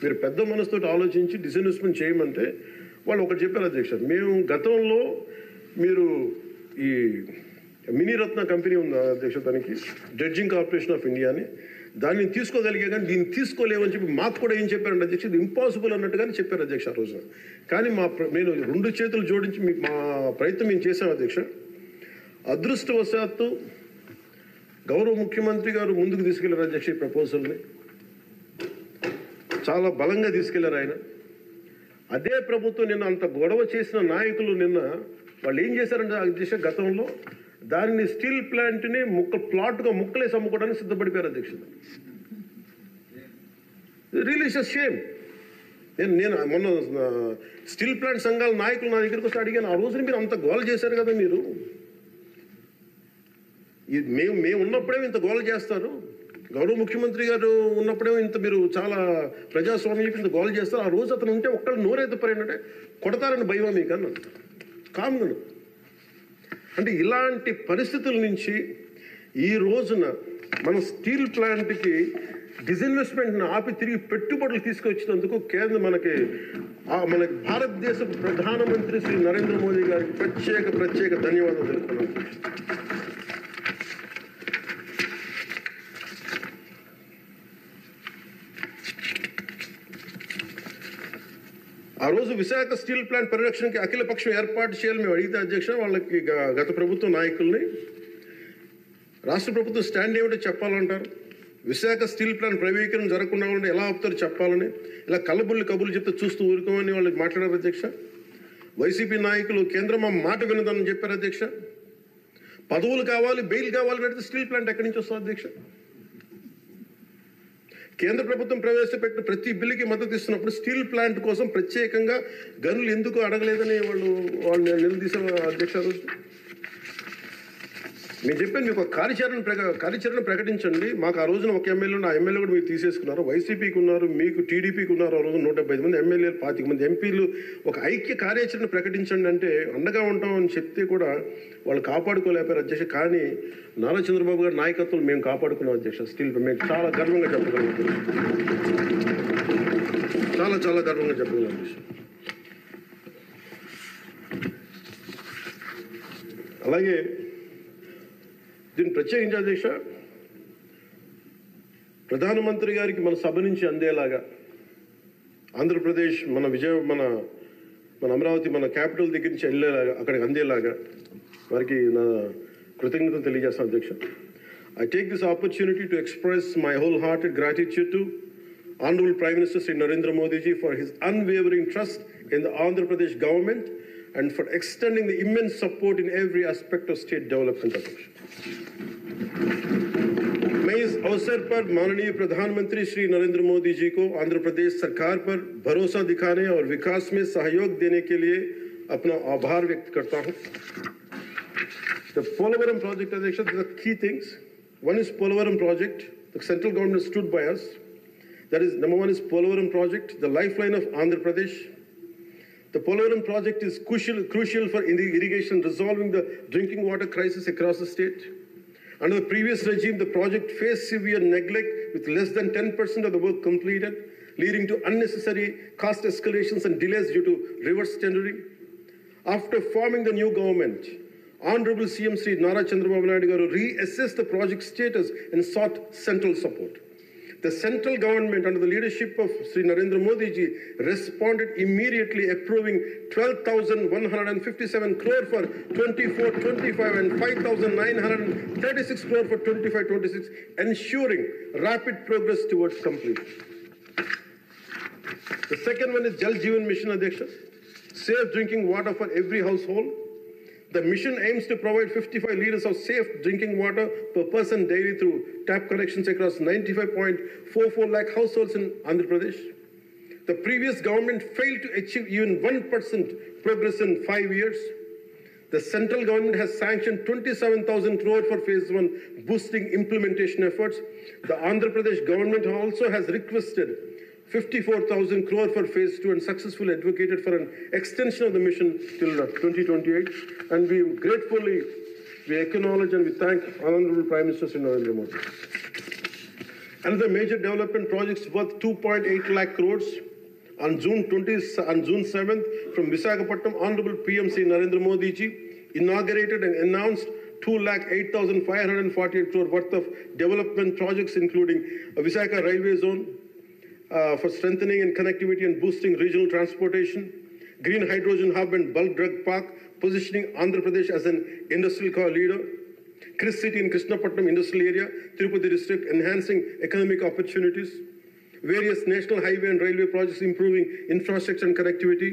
మీరు పెద్ద మనసుతో ఆలోచించి డిస్ఇన్వెస్ట్మెంట్ చేయమంటే వాళ్ళు ఒకటి చెప్పారు అధ్యక్ష. మేము గతంలో మీరు ఈ మినీరత్న కంపెనీ ఉంది అధ్యక్ష, దానికి డ్రెడ్జింగ్ కార్పొరేషన్ ఆఫ్ ఇండియా అని, దాన్ని తీసుకోగలిగే కానీ దీన్ని తీసుకోలేమని చెప్పి మాకు కూడా ఏం చెప్పారంటే అధ్యక్ష, ఇది ఇంపాసిబుల్ అన్నట్టుగానే చెప్పారు అధ్యక్ష ఆ రోజున. కానీ నేను 2 చేతులు జోడించి మా ప్రయత్నం మేము చేశాం అధ్యక్ష. అదృష్టవశాత్తు గౌరవ ముఖ్యమంత్రి గారు ముందుకు తీసుకెళ్లారు అధ్యక్ష. ఈ ప్రపోజల్ని చాలా బలంగా తీసుకెళ్లారు ఆయన. అదే ప్రభుత్వం నిన్న అంత గొడవ చేసిన నాయకులు నిన్న వాళ్ళు ఏం చేశారంటే అధ్యక్ష, గతంలో దాన్ని స్టీల్ ప్లాంట్ని ప్లాట్గా ముక్కలేసి అమ్ముకోవడానికి సిద్ధపడిపోయారు అధ్యక్ష. Really it's a shame. నేను మొన్న స్టీల్ ప్లాంట్ సంఘాల నాయకులు నా దగ్గరికి వస్తే అడిగాను, ఆ రోజున మీరు అంత గోల చేశారు కదా, మీరు మేము ఉన్నప్పుడే ఇంత గోల చేస్తారు, గౌరవ ముఖ్యమంత్రి గారు ఉన్నప్పుడే ఇంత మీరు చాలా ప్రజాస్వామ్యం ఇంత గోల చేస్తారు, ఆ రోజు అతను ఉంటే ఒక్కళ్ళు నోరెత్తిపోయినట్టే కొడతారని భయమా మీకు అన్న కామ్గా. అంటే ఇలాంటి పరిస్థితుల నుంచి ఈ రోజున మన స్టీల్ ప్లాంట్కి డిస్ఇన్వెస్ట్మెంట్ని ఆపి తిరిగి పెట్టుబడులు తీసుకొచ్చినందుకు మనకి భారతదేశ ప్రధానమంత్రి శ్రీ నరేంద్ర మోదీ గారికి ప్రత్యేక ధన్యవాదాలు తెలుపుతున్నాను. ఆ రోజు విశాఖ స్టీల్ ప్లాంట్ పరిరక్షణకి అఖిల పక్షం ఏర్పాటు చేయాలని మేము అడిగితే అధ్యక్ష, వాళ్ళకి గత ప్రభుత్వ నాయకుల్ని రాష్ట్ర ప్రభుత్వం స్టాండ్ ఏమిటో చెప్పాలంటారు. విశాఖ స్టీల్ ప్లాంట్ ప్రైవేటీకరణ జరగకుండా ఉంటే ఎలా ఆపుతారు చెప్పాలని ఇలా కళ్ళబుల్లి కబుర్లు చెప్తే చూస్తూ ఊరుకోమని వాళ్ళు మాట్లాడారు అధ్యక్ష. వైసీపీ నాయకులు కేంద్రం మా మాట వినదని చెప్పారు అధ్యక్ష. పదవులు కావాలి, బెయిల్ కావాలని అడిగితే స్టీల్ ప్లాంట్ ఎక్కడి నుంచి వస్తుంది అధ్యక్ష? కేంద్ర ప్రభుత్వం ప్రవేశపెట్టిన ప్రతి బిల్లుకి మద్దతు ఇస్తున్నప్పుడు స్టీల్ ప్లాంట్ కోసం ప్రత్యేకంగా గనులు ఎందుకు అడగలేదని వాళ్ళు నిలదీశారు అధ్యక్ష. నేను చెప్పాను మీకు ఒక కార్యాచరణ ప్రకటించండి. మాకు ఆ రోజున ఒక ఎమ్మెల్యే, ఆ ఎమ్మెల్యే కూడా మీరు తీసేసుకున్నారు. వైసీపీకి ఉన్నారు, మీకు టీడీపీకి ఉన్నారు. ఆ రోజు 175 మంది ఎమ్మెల్యేలు, 25 మంది ఎంపీలు. ఒక ఐక్య కార్యాచరణ ప్రకటించండి అంటే అండగా ఉంటామని చెప్తే కూడా వాళ్ళు కాపాడుకోలేపారు అధ్యక్ష. కానీ నారా చంద్రబాబు గారి నాయకత్వం మేము కాపాడుకున్నాం అధ్యక్ష. స్టీల్ మేము చాలా గర్వంగా చెప్పగలం, చాలా గర్వంగా చెప్పగలం అధ్యక్ష. అలాగే దీన్ని ప్రత్యేకించి అధ్యక్ష, ప్రధానమంత్రి గారికి మన సభ నుంచి అందేలాగా ఆంధ్రప్రదేశ్ మన అమరావతి మన క్యాపిటల్ దగ్గర నుంచి వెళ్ళేలాగా అక్కడికి అందేలాగా వారికి నా కృతజ్ఞతలు తెలియజేస్తాను అధ్యక్ష. I take this opportunity to express my wholehearted gratitude to Honorable Prime Minister Sri Narendra Modi ji for his unwavering trust in the Andhra Pradesh government and for extending the immense support in every aspect of state development. मैं इस अवसर पर माननीय प्रधानमंत्री श्री नरेंद्र मोदी जी को आंध्र प्रदेश सरकार पर भरोसा दिखाने और विकास में सहयोग देने के लिए अपना आभार व्यक्त करता हूं. The Polavaram project, Adhyaksha, there are key things. One is Polavaram project. The central government stood by us. That is, number one is Polavaram project, the lifeline of Andhra Pradesh. The Polavaram project is crucial for irrigation, resolving the drinking water crisis across the state. Under the previous regime, the project faced severe neglect with less than 10% of the work completed, leading to unnecessary cost escalations and delays due to reverse tendering. After forming the new government, Honorable CM Sri Nara Chandrababu Naidu Garu reassessed the project status and sought central support. The central government, under the leadership of Sri Narendra Modi ji, responded immediately, approving 12,157 crore for 24-25 and 5,936 crore for 25-26, ensuring rapid progress towards completion. The second one is Jal Jeevan Mission, Adhyaksha, safe drinking water for every household. The mission aims to provide 55 liters of safe drinking water per person daily through tap connections across 95.44 lakh households in Andhra Pradesh. The previous government failed to achieve even 1% progress in 5 years. The central government has sanctioned 27,000 crore for phase 1, boosting implementation efforts. The Andhra Pradesh government also has requested 54,000 crore for phase 2 and successfully advocated for an extension of the mission till 2028. And we acknowledge and we thank Honorable Prime Minister Sri Narendra Modi. Another major development projects worth 2.8 lakh crores. On June 7th, from Visakhapatnam, Honorable PM Sri Narendra Modi ji inaugurated and announced 2,08,548 crore worth of development projects, including a Visakha railway zone, for strengthening and connectivity and boosting regional transportation, green hydrogen hub and bulk drug park, positioning Andhra Pradesh as an industrial core leader, Chris City in Krishnapatnam industrial area, Tirupati district, enhancing economic opportunities, various national highway and railway projects improving infrastructure and connectivity,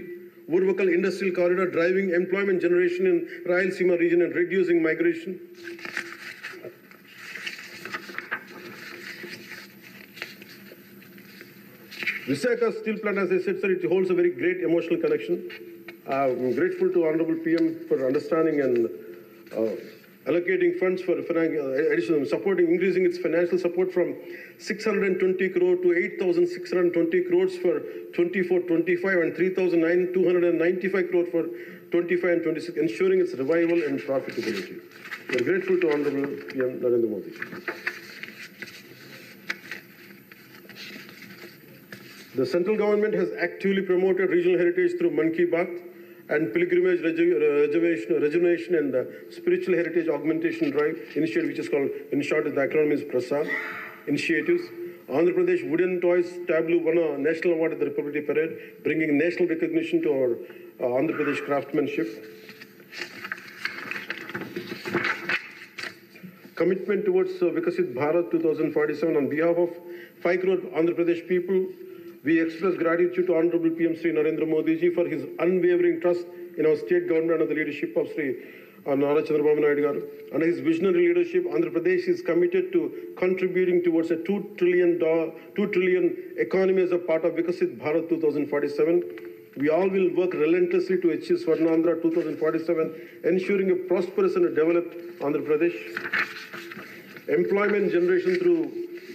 Urvakal industrial corridor driving employment generation in Rayalaseema region and reducing migration. Visakha steel plant, as I said, sir, it holds a very great emotional connection. I'm grateful to Honorable PM for understanding and allocating funds for additional supporting, increasing its financial support from 620 crore to 8,620 crores for 24-25 and 3,295 crore for 25 and 26, ensuring its revival and profitability. We're grateful to Honorable PM Narendra Modi. The central government has actively promoted regional heritage through Man Ki Baat and pilgrimage rejuvenation and spiritual heritage augmentation drive initiative, which is called, in short, the acronym is PRASAD initiatives. Andhra Pradesh Wooden Toys Tableau won a national award at the Republic Day Parade, bringing national recognition to our Andhra Pradesh craftsmanship. commitment towards Vikasit Bharat 2047 on behalf of 5 crore Andhra Pradesh people. We express gratitude to Honorable PM Sri Narendra Modi ji for his unwavering trust in our state government under the leadership of Sri Nara Chandrababu Naidu garu. Under his visionary leadership, Andhra Pradesh is committed to contributing towards a $2 trillion economy as a part of Vikasit Bharat 2047. We all will work relentlessly to achieve Swarnandhra 2047, ensuring a prosperous and a developed Andhra Pradesh. Employment generation through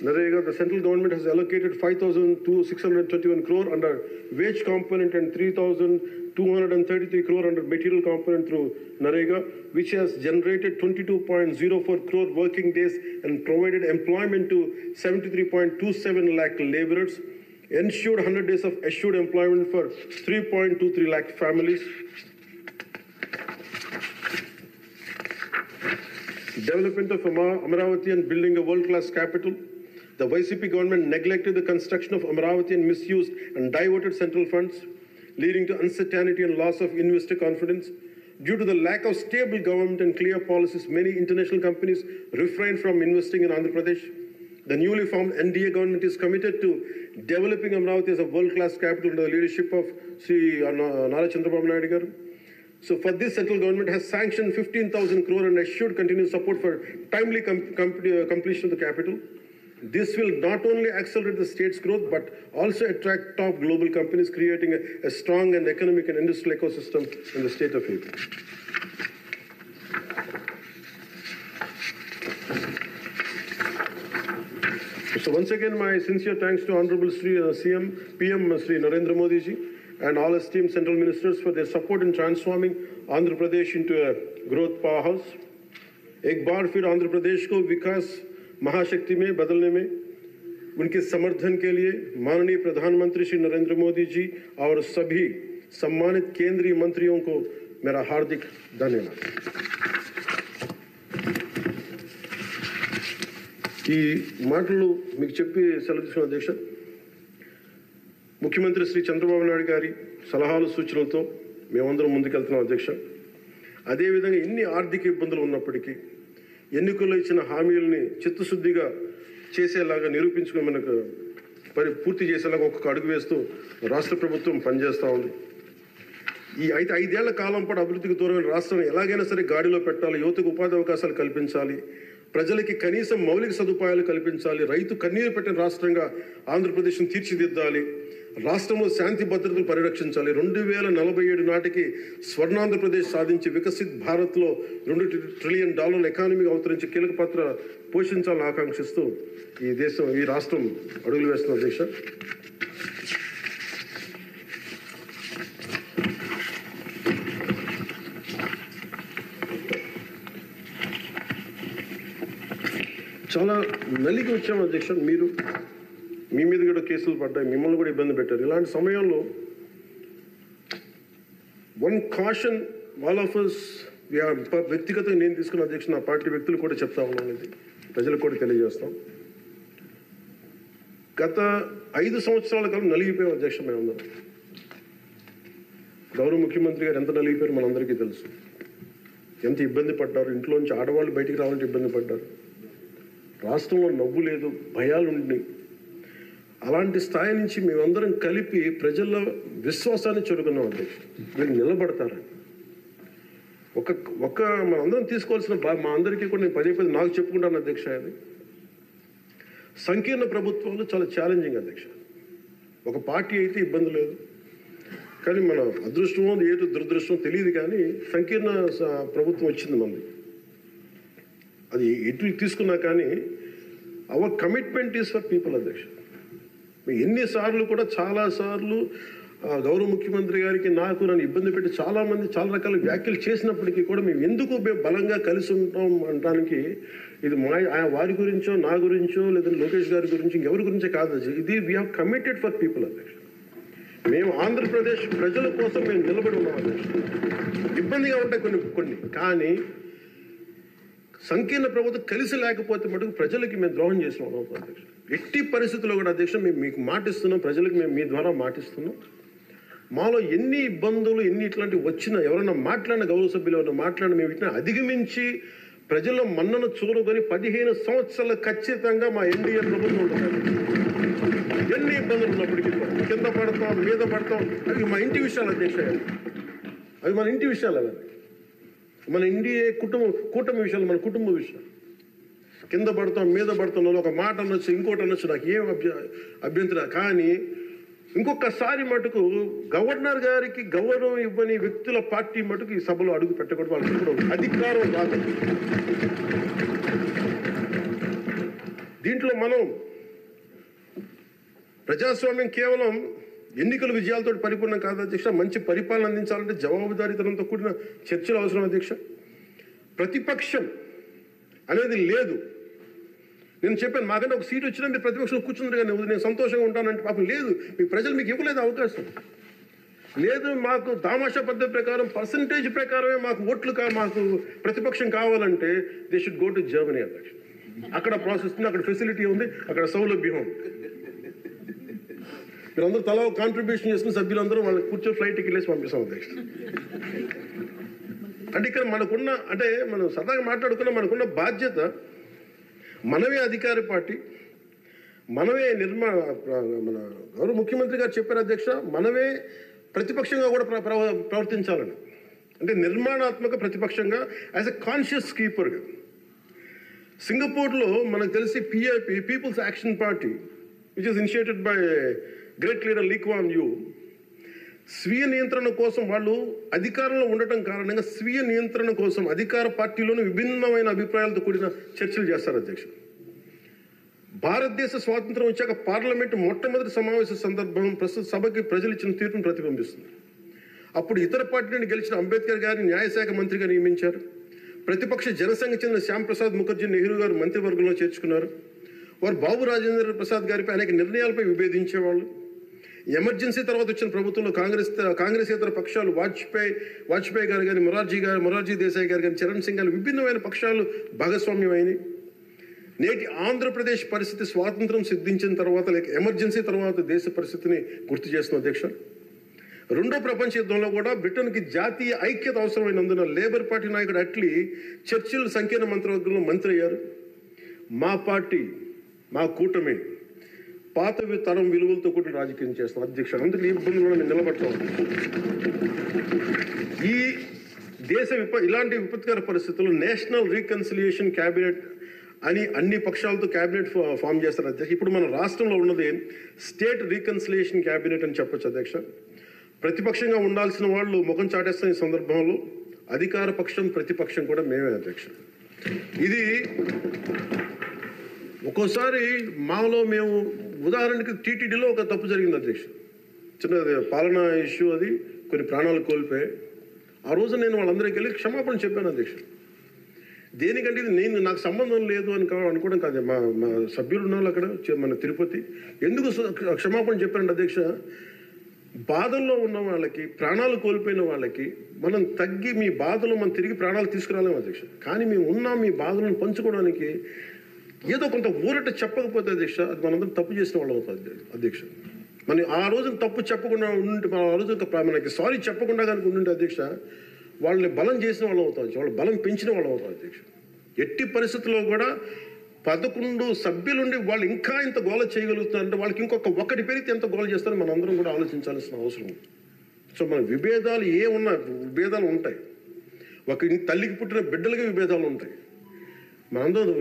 Narega, the central government has allocated 5,621 crore under wage component and 3,233 crore under material component through Narega, which has generated 22.04 crore working days and provided employment to 73.27 lakh laborers, ensured 100 days of assured employment for 3.23 lakh families. Development of Amaravati and building a world-class capital. The YCP government neglected the construction of Amaravati and misused and diverted central funds, leading to uncertainty and loss of investor confidence. Due to the lack of stable government and clear policies, many international companies refrained from investing in Andhra Pradesh. The newly formed NDA government is committed to developing Amaravati as a world-class capital under the leadership of Sri Nara Chandrababu Naidu garu. So for this, central government has sanctioned 15,000 crore and assured continued support for timely completion of the capital. This will not only accelerate the state's growth, but also attract top global companies, creating a strong and economic and industrial ecosystem in the state of AP. So once again, my sincere thanks to Honorable Sri PM Sri Narendra Modi ji and all esteemed central ministers for their support in transforming Andhra Pradesh into a growth powerhouse. एक बार फिर आंध्र प्रदेश को विकास महाशक्ति में बदलने में उनके समर्थन के लिए माननीय प्रधानमंत्री श्री नरेंद्र मोदी जी और सभी सम्मानित केंद्रीय मंत्रियों को मेरा हार्दिक धन्यवाद। ఈ మాటలు మీకు చెప్పి సెలవు తీసుకున్న అధ్యక్ష, ముఖ్యమంత్రి శ్రీ చంద్రబాబు నాయుడు గారి సలహాలు సూచనలతో మేమందరం ముందుకెళ్తున్నాం అధ్యక్ష. అదేవిధంగా ఎన్ని ఆర్థిక ఇబ్బందులు ఉన్నప్పటికీ ఎన్నికల్లో ఇచ్చిన హామీలని చిత్తశుద్ధిగా చేసేలాగా నిరూపించుకుని మనకు పూర్తి చేసేలాగా ఒక్కొక్క అడుగు వేస్తూ రాష్ట్ర ప్రభుత్వం పనిచేస్తూ ఉంది. ఈ 5 ఏళ్ల కాలం పాటు అభివృద్ధికి దూరమైన రాష్ట్రాన్ని ఎలాగైనా సరే గాడిలో పెట్టాలి, యువతకు ఉపాధి అవకాశాలు కల్పించాలి, ప్రజలకి కనీసం మౌలిక సదుపాయాలు కల్పించాలి, రైతు కన్నీరు పెట్టిన రాష్ట్రంగా ఆంధ్రప్రదేశ్ను తీర్చిదిద్దాలి, రాష్ట్రంలో శాంతి భద్రతలు పరిరక్షించాలి, 2047 నాటికి స్వర్ణాంధ్రప్రదేశ్ సాధించి వికసిత్ భారత్లో $2 ట్రిలియన్ ఎకానమీగా అవతరించి కీలక పాత్ర పోషించాలని ఆకాంక్షిస్తూ ఈ రాష్ట్రం అడుగులు వేస్తున్న అధ్యక్ష. చాలా నలిగి వచ్చాము అధ్యక్ష. మీ మీద కూడా కేసులు పడ్డాయి, మిమ్మల్ని కూడా ఇబ్బంది పెట్టారు. ఇలాంటి సమయంలో one caution all of us, వ్యక్తిగతంగా నేను తీసుకున్న అధ్యక్ష, నా పార్టీ వ్యక్తులు కూడా చెప్తా ఉన్నాను, ఇది ప్రజలకు కూడా తెలియజేస్తాం. గత 5 సంవత్సరాల కాలం నలిగిపోయాం అధ్యక్ష. మేమందరం గౌరవ ముఖ్యమంత్రి గారు ఎంత నలిగిపోయారు మనందరికీ తెలుసు. ఎంత ఇబ్బంది పడ్డారు, ఇంట్లోంచి ఆడవాళ్ళు బయటికి రావాలంటే ఇబ్బంది పడ్డారు, రాష్ట్రంలో నవ్వు లేదు, భయాలు ఉండి, అలాంటి స్థాయి నుంచి మేమందరం కలిపి ప్రజల్లో విశ్వాసాన్ని చెరుకున్నాం అధ్యక్ష. వీళ్ళు నిలబడతారని ఒక మనందరం తీసుకోవాల్సిన మా అందరికీ కూడా నేను పదే నాకు చెప్పుకుంటాను అధ్యక్ష. అది సంకీర్ణ ప్రభుత్వాలు చాలా ఛాలెంజింగ్ అధ్యక్ష. ఒక పార్టీ అయితే ఇబ్బంది లేదు, కానీ మన అదృష్టమో ఏదో దురదృష్టమో తెలియదు, కానీ సంకీర్ణ ప్రభుత్వం వచ్చింది మనది. అది ఎటు తీసుకున్నా కానీ our commitment is for people అధ్యక్ష. ఎన్నిసార్లు కూడా చాలాసార్లు గౌరవ ముఖ్యమంత్రి గారికి నన్ను ఇబ్బంది పెట్టి చాలామంది చాలా రకాల వ్యాఖ్యలు చేసినప్పటికీ కూడా మేము ఎందుకు బలంగా కలిసి ఉంటాం అనడానికి ఇది వారి గురించో నా గురించో లేదా లోకేష్ గారి గురించి ఇంకెవరి గురించే కాదు, ఇది we have committed for people అధ్యక్ష. మేము ఆంధ్రప్రదేశ్ ప్రజల కోసం మేము నిలబడి ఉన్నాం అధ్యక్ష. ఇబ్బందిగా ఉంటాయి కొన్ని కానీ సంకీర్ణ ప్రభుత్వం కలిసి లేకపోతే మటుకు ప్రజలకి మేము ద్రోహం చేస్తున్నాం అధ్యక్ష. ఎట్టి పరిస్థితుల్లో కూడా అధ్యక్ష మేము మీకు మాటిస్తున్నాం, ప్రజలకు మేము మీ ద్వారా మాటిస్తున్నాం. మాలో ఎన్ని ఇబ్బందులు ఎన్ని ఇట్లాంటివి వచ్చినా, ఎవరైనా మాట్లాడిన గౌరవ సభ్యులు ఎవరైనా మాట్లాడిన మేము వీటిని అధిగమించి ప్రజల్లో మన్నను చూరుకొని 15 సంవత్సరాలు ఖచ్చితంగా మా ఎన్డీఏ ప్రభుత్వం ఉంటుంది. ఎన్ని ఇబ్బందులు ఉన్నప్పటికీ కింద పడతాం, మీద పడతాం, అవి మా ఇంటి విషయాలు అధ్యక్ష, అవి మన ఇంటి విషయాలు, అవి మన ఎన్డీఏ కూటమి విషయాలు, మన కుటుంబ విషయాలు. కింద పడతాం, మీద పడతాం, ఒక మాట అనొచ్చు, ఇంకోటి అనొచ్చు, నాకు ఏం అభ్యంతరం. కానీ ఇంకొకసారి మటుకు గవర్నర్ గారికి గౌరవం ఇవ్వని వ్యక్తుల పార్టీ మటుకు ఈ సభలో అడుగు పెట్టకూడదు. వాళ్ళకి ఇప్పుడు అధికారం రాదు. దీంట్లో మనం ప్రజాస్వామ్యం కేవలం ఎన్నికల విజయాలతో పరిపూర్ణం కాదు అధ్యక్ష. మంచి పరిపాలన అందించాలంటే జవాబుదారీతనంతో కూడిన చర్చలు అవసరం అధ్యక్ష. ప్రతిపక్షం అనేది లేదు. నేను చెప్పాను, మాకంటే ఒక సీట్ వచ్చినా మీరు ప్రతిపక్షంలో కూర్చుంటారు కానీ నేను సంతోషంగా ఉంటానంటే పాపం లేదు. మీ ప్రజలు మీకు ఇవ్వలేదు అవకాశం. లేదు, మాకు దామాషా పద్ధతి ప్రకారం పర్సంటేజ్ ప్రకారమే మాకు ఓట్లు మాకు ప్రతిపక్షం కావాలంటే they should go to Germany అధ్యక్ష. అక్కడ ప్రాసెస్ ఉంది, అక్కడ ఫెసిలిటీ ఉంది, అక్కడ సౌలభ్యం ఉంది. మీరందరూ తలా కాంట్రిబ్యూషన్ చేసుకుని సభ్యులందరూ వాళ్ళకి కూర్చొని ఫ్లైట్ టికెట్ వేసి పంపిస్తాం అధ్యక్ష. అంటే ఇక్కడ మనకున్న, అంటే మనం సరదాగా మాట్లాడుకున్న మనకున్న బాధ్యత, మనమే అధికార పార్టీ, మనమే మన గౌరవ ముఖ్యమంత్రి గారు చెప్పారు అధ్యక్ష, మనమే ప్రతిపక్షంగా కూడా ప్రవర్తించాలని. అంటే నిర్మాణాత్మక ప్రతిపక్షంగా యాజ్ ఎ కాన్షియస్ కీపర్గా. సింగపూర్లో మనకు తెలిసి PIP, People's Action Party, which is initiated by great leader Lee Kuan Yew, స్వీయ నియంత్రణ కోసం వాళ్ళు అధికారంలో ఉండటం కారణంగా స్వీయ నియంత్రణ కోసం అధికార పార్టీలోనూ విభిన్నమైన అభిప్రాయాలతో కూడిన చర్చలు చేస్తారు అధ్యక్ష. భారతదేశ స్వాతంత్రం వచ్చాక పార్లమెంటు మొట్టమొదటి సమావేశ సందర్భం ప్రస్తుత సభకి ప్రజలు ఇచ్చిన తీర్పును ప్రతిబింబిస్తుంది. అప్పుడు ఇతర పార్టీ నుండి గెలిచిన అంబేద్కర్ గారిని న్యాయశాఖ మంత్రిగా నియమించారు. ప్రతిపక్ష జనసంఘ చెందిన శ్యామ్ ప్రసాద్ ముఖర్జీ నెహ్రూ గారు మంత్రివర్గంలో చేర్చుకున్నారు. వారు బాబు రాజేంద్ర ప్రసాద్ గారిపై అనేక నిర్ణయాలపై విభేదించేవాళ్ళు. ఎమర్జెన్సీ తర్వాత వచ్చిన ప్రభుత్వంలో కాంగ్రెసేతర పక్షాలు వాజ్పేయి గారు కానీ, మొరార్జీ దేశాయ్ గారు కానీ, చరణ్ సింగ్ గారు విభిన్నమైన పక్షాలు భాగస్వామ్యమైనవి. నేటి ఆంధ్రప్రదేశ్ పరిస్థితి స్వాతంత్రం సిద్ధించిన తర్వాత లేక ఎమర్జెన్సీ తర్వాత దేశ పరిస్థితిని గుర్తు చేస్తున్న అధ్యక్ష. రెండో ప్రపంచ యుద్ధంలో కూడా బ్రిటన్కి జాతీయ ఐక్యత అవసరమైనందున లేబర్ పార్టీ నాయకుడు అట్లీ చర్చిల్ సంకీర్ణ మంత్రివర్గంలో మంత్రి అయ్యారు. మా పార్టీ, మా కూటమి పాత తరం విలువలతో కూడా రాజకీయం చేస్తాం అధ్యక్ష. అందుకు ఈ ఇబ్బందులు మేము నిలబడతాం. ఈ దేశ ఇలాంటి విపత్కర పరిస్థితుల్లో నేషనల్ రీకన్సిలియేషన్ క్యాబినెట్ అని అన్ని పక్షాలతో క్యాబినెట్ ఫామ్ చేస్తారు అధ్యక్ష. ఇప్పుడు మన రాష్ట్రంలో ఉన్నది స్టేట్ రీకన్సిలియేషన్ క్యాబినెట్ అని చెప్పొచ్చు అధ్యక్ష. ప్రతిపక్షంగా ఉండాల్సిన వాళ్ళు ముఖం చాటేస్తున్న ఈ సందర్భంలో అధికార పక్షం, ప్రతిపక్షం కూడా మేమే అధ్యక్ష. ఇది ఒక్కోసారి మాలో మేము, ఉదాహరణకి టీటీడీలో ఒక తప్పు జరిగింది అధ్యక్ష. చిన్న పాలనా ఇష్యూ, అది కొన్ని ప్రాణాలు కోల్పోయి ఆ రోజు నేను వాళ్ళందరికీ వెళ్ళి క్షమాపణ చెప్పాను అధ్యక్ష. దేనికంటే ఇది నాకు సంబంధం లేదు అని అనుకోవడం కాదు. మా సభ్యులు ఉన్నారు అక్కడ మన తిరుపతి. ఎందుకు క్షమాపణ చెప్పానంటే అధ్యక్ష, బాధల్లో ఉన్న వాళ్ళకి, ప్రాణాలు కోల్పోయిన వాళ్ళకి మనం తగ్గి మీ బాధలు మనం తిరిగి ప్రాణాలు తీసుకురాలేము అధ్యక్ష. కానీ మేము ఉన్నాం మీ బాధలను పంచుకోవడానికి. ఏదో కొంత ఊరట చెప్పకపోతే అధ్యక్ష, అది మనందరం తప్పు చేసిన వాళ్ళు అవుతుంది అధ్యక్ష. మనం ఆ రోజు తప్పు చెప్పకుండా ఉంటే, ఆ రోజు మనకి సారీ చెప్పకుండా కనుక ఉంటుంటే అధ్యక్ష, వాళ్ళని బలం చేసిన వాళ్ళు అవుతాం, వాళ్ళు బలం పెంచిన వాళ్ళు అవుతాం అధ్యక్ష. ఎట్టి పరిస్థితుల్లో కూడా 11 సభ్యులుండి వాళ్ళు ఇంకా ఇంత గోల చేయగలుగుతారంటే వాళ్ళకి ఒకటి పెరిగితే ఎంత గోల చేస్తారో మనం అందరం కూడా ఆలోచించాల్సిన అవసరం ఉంది. సో మన విభేదాలు విభేదాలు ఉంటాయి. ఒక తల్లికి పుట్టిన బిడ్డలకి విభేదాలు ఉంటాయి. మనందరం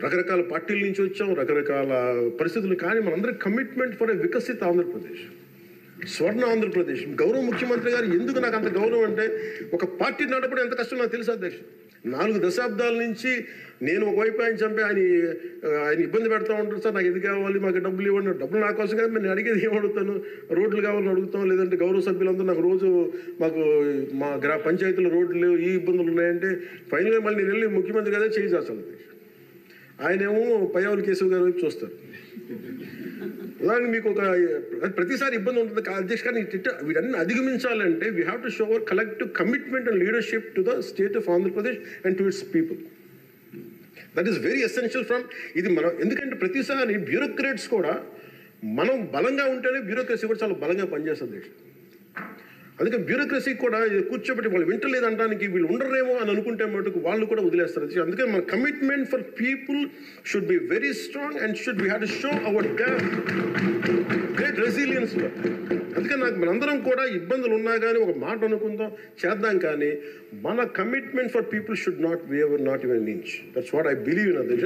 రకరకాల పార్టీల నుంచి వచ్చాం, రకరకాల పరిస్థితులు. కానీ మనందరం కమిట్మెంట్ ఫర్ ఏ వికసిత ఆంధ్రప్రదేశ్, స్వర్ణ ఆంధ్రప్రదేశ్. గౌరవ ముఖ్యమంత్రి గారు ఎందుకు నాకు అంత గౌరవం అంటే, ఒక పార్టీ నడపడం ఎంత కష్టం నాకు తెలుసు అధ్యక్ష. 4 దశాబ్దాల నుంచి నేను ఒకవైపు ఆయన చంపి ఆయన ఇబ్బంది పెడతా ఉంటాను. సార్ నాకు ఇది కావాలి, మాకు డబ్బులు ఇవ్వండి. డబ్బులు నా కోసం కాదు, నేను అడిగేది ఏం అడుగుతాను, రోడ్లు కావాలని అడుగుతాం. లేదంటే గౌరవ సభ్యులందరూ నాకు రోజు మా పంచాయతీలో రోడ్లు లేవు, ఈ ఇబ్బందులు ఉన్నాయంటే ఫైనల్గా మళ్ళీ నేను వెళ్ళి ముఖ్యమంత్రి గారే చేయి చేస్తాను. ఆయనేమో పయ్యావుల కేశవ్ గారి వైపు చూస్తారు. అలాగే మీకు ప్రతిసారి ఇబ్బంది ఉంటుంది అధ్యక్ష. కానీ వీటన్ని అధిగమించాలంటే we have to show hour collective commitment and leadership to the state of Andhra Pradesh and to it's people. That is very essential from ఇది మనం. ఎందుకంటే ప్రతిసారి బ్యూరోక్రాట్స్ కూడా మనం బలంగా ఉంటేనే బ్యూరోక్రసీ కూడా చాలా బలంగా పనిచేస్తుంది అధ్యక్ష. అందుకే బ్యూరోక్రసీ కూడా కూర్చోబెట్టి వాళ్ళు వింటలేదంటానికి వీళ్ళు ఉండరేమో అని అనుకుంటే మటుకు వాళ్ళు కూడా వదిలేస్తారు. అందుకే మన commitment for people should be very strong and should be have to show hour great resilience. అందుకే మనందరం కూడా ఇబ్బందులు ఉన్నా కానీ ఒక మాట అనుకుందాం, చేద్దాం, కానీ మన commitment for people should not waiver, not even inch. That's what I believe in అధ్యక్ష.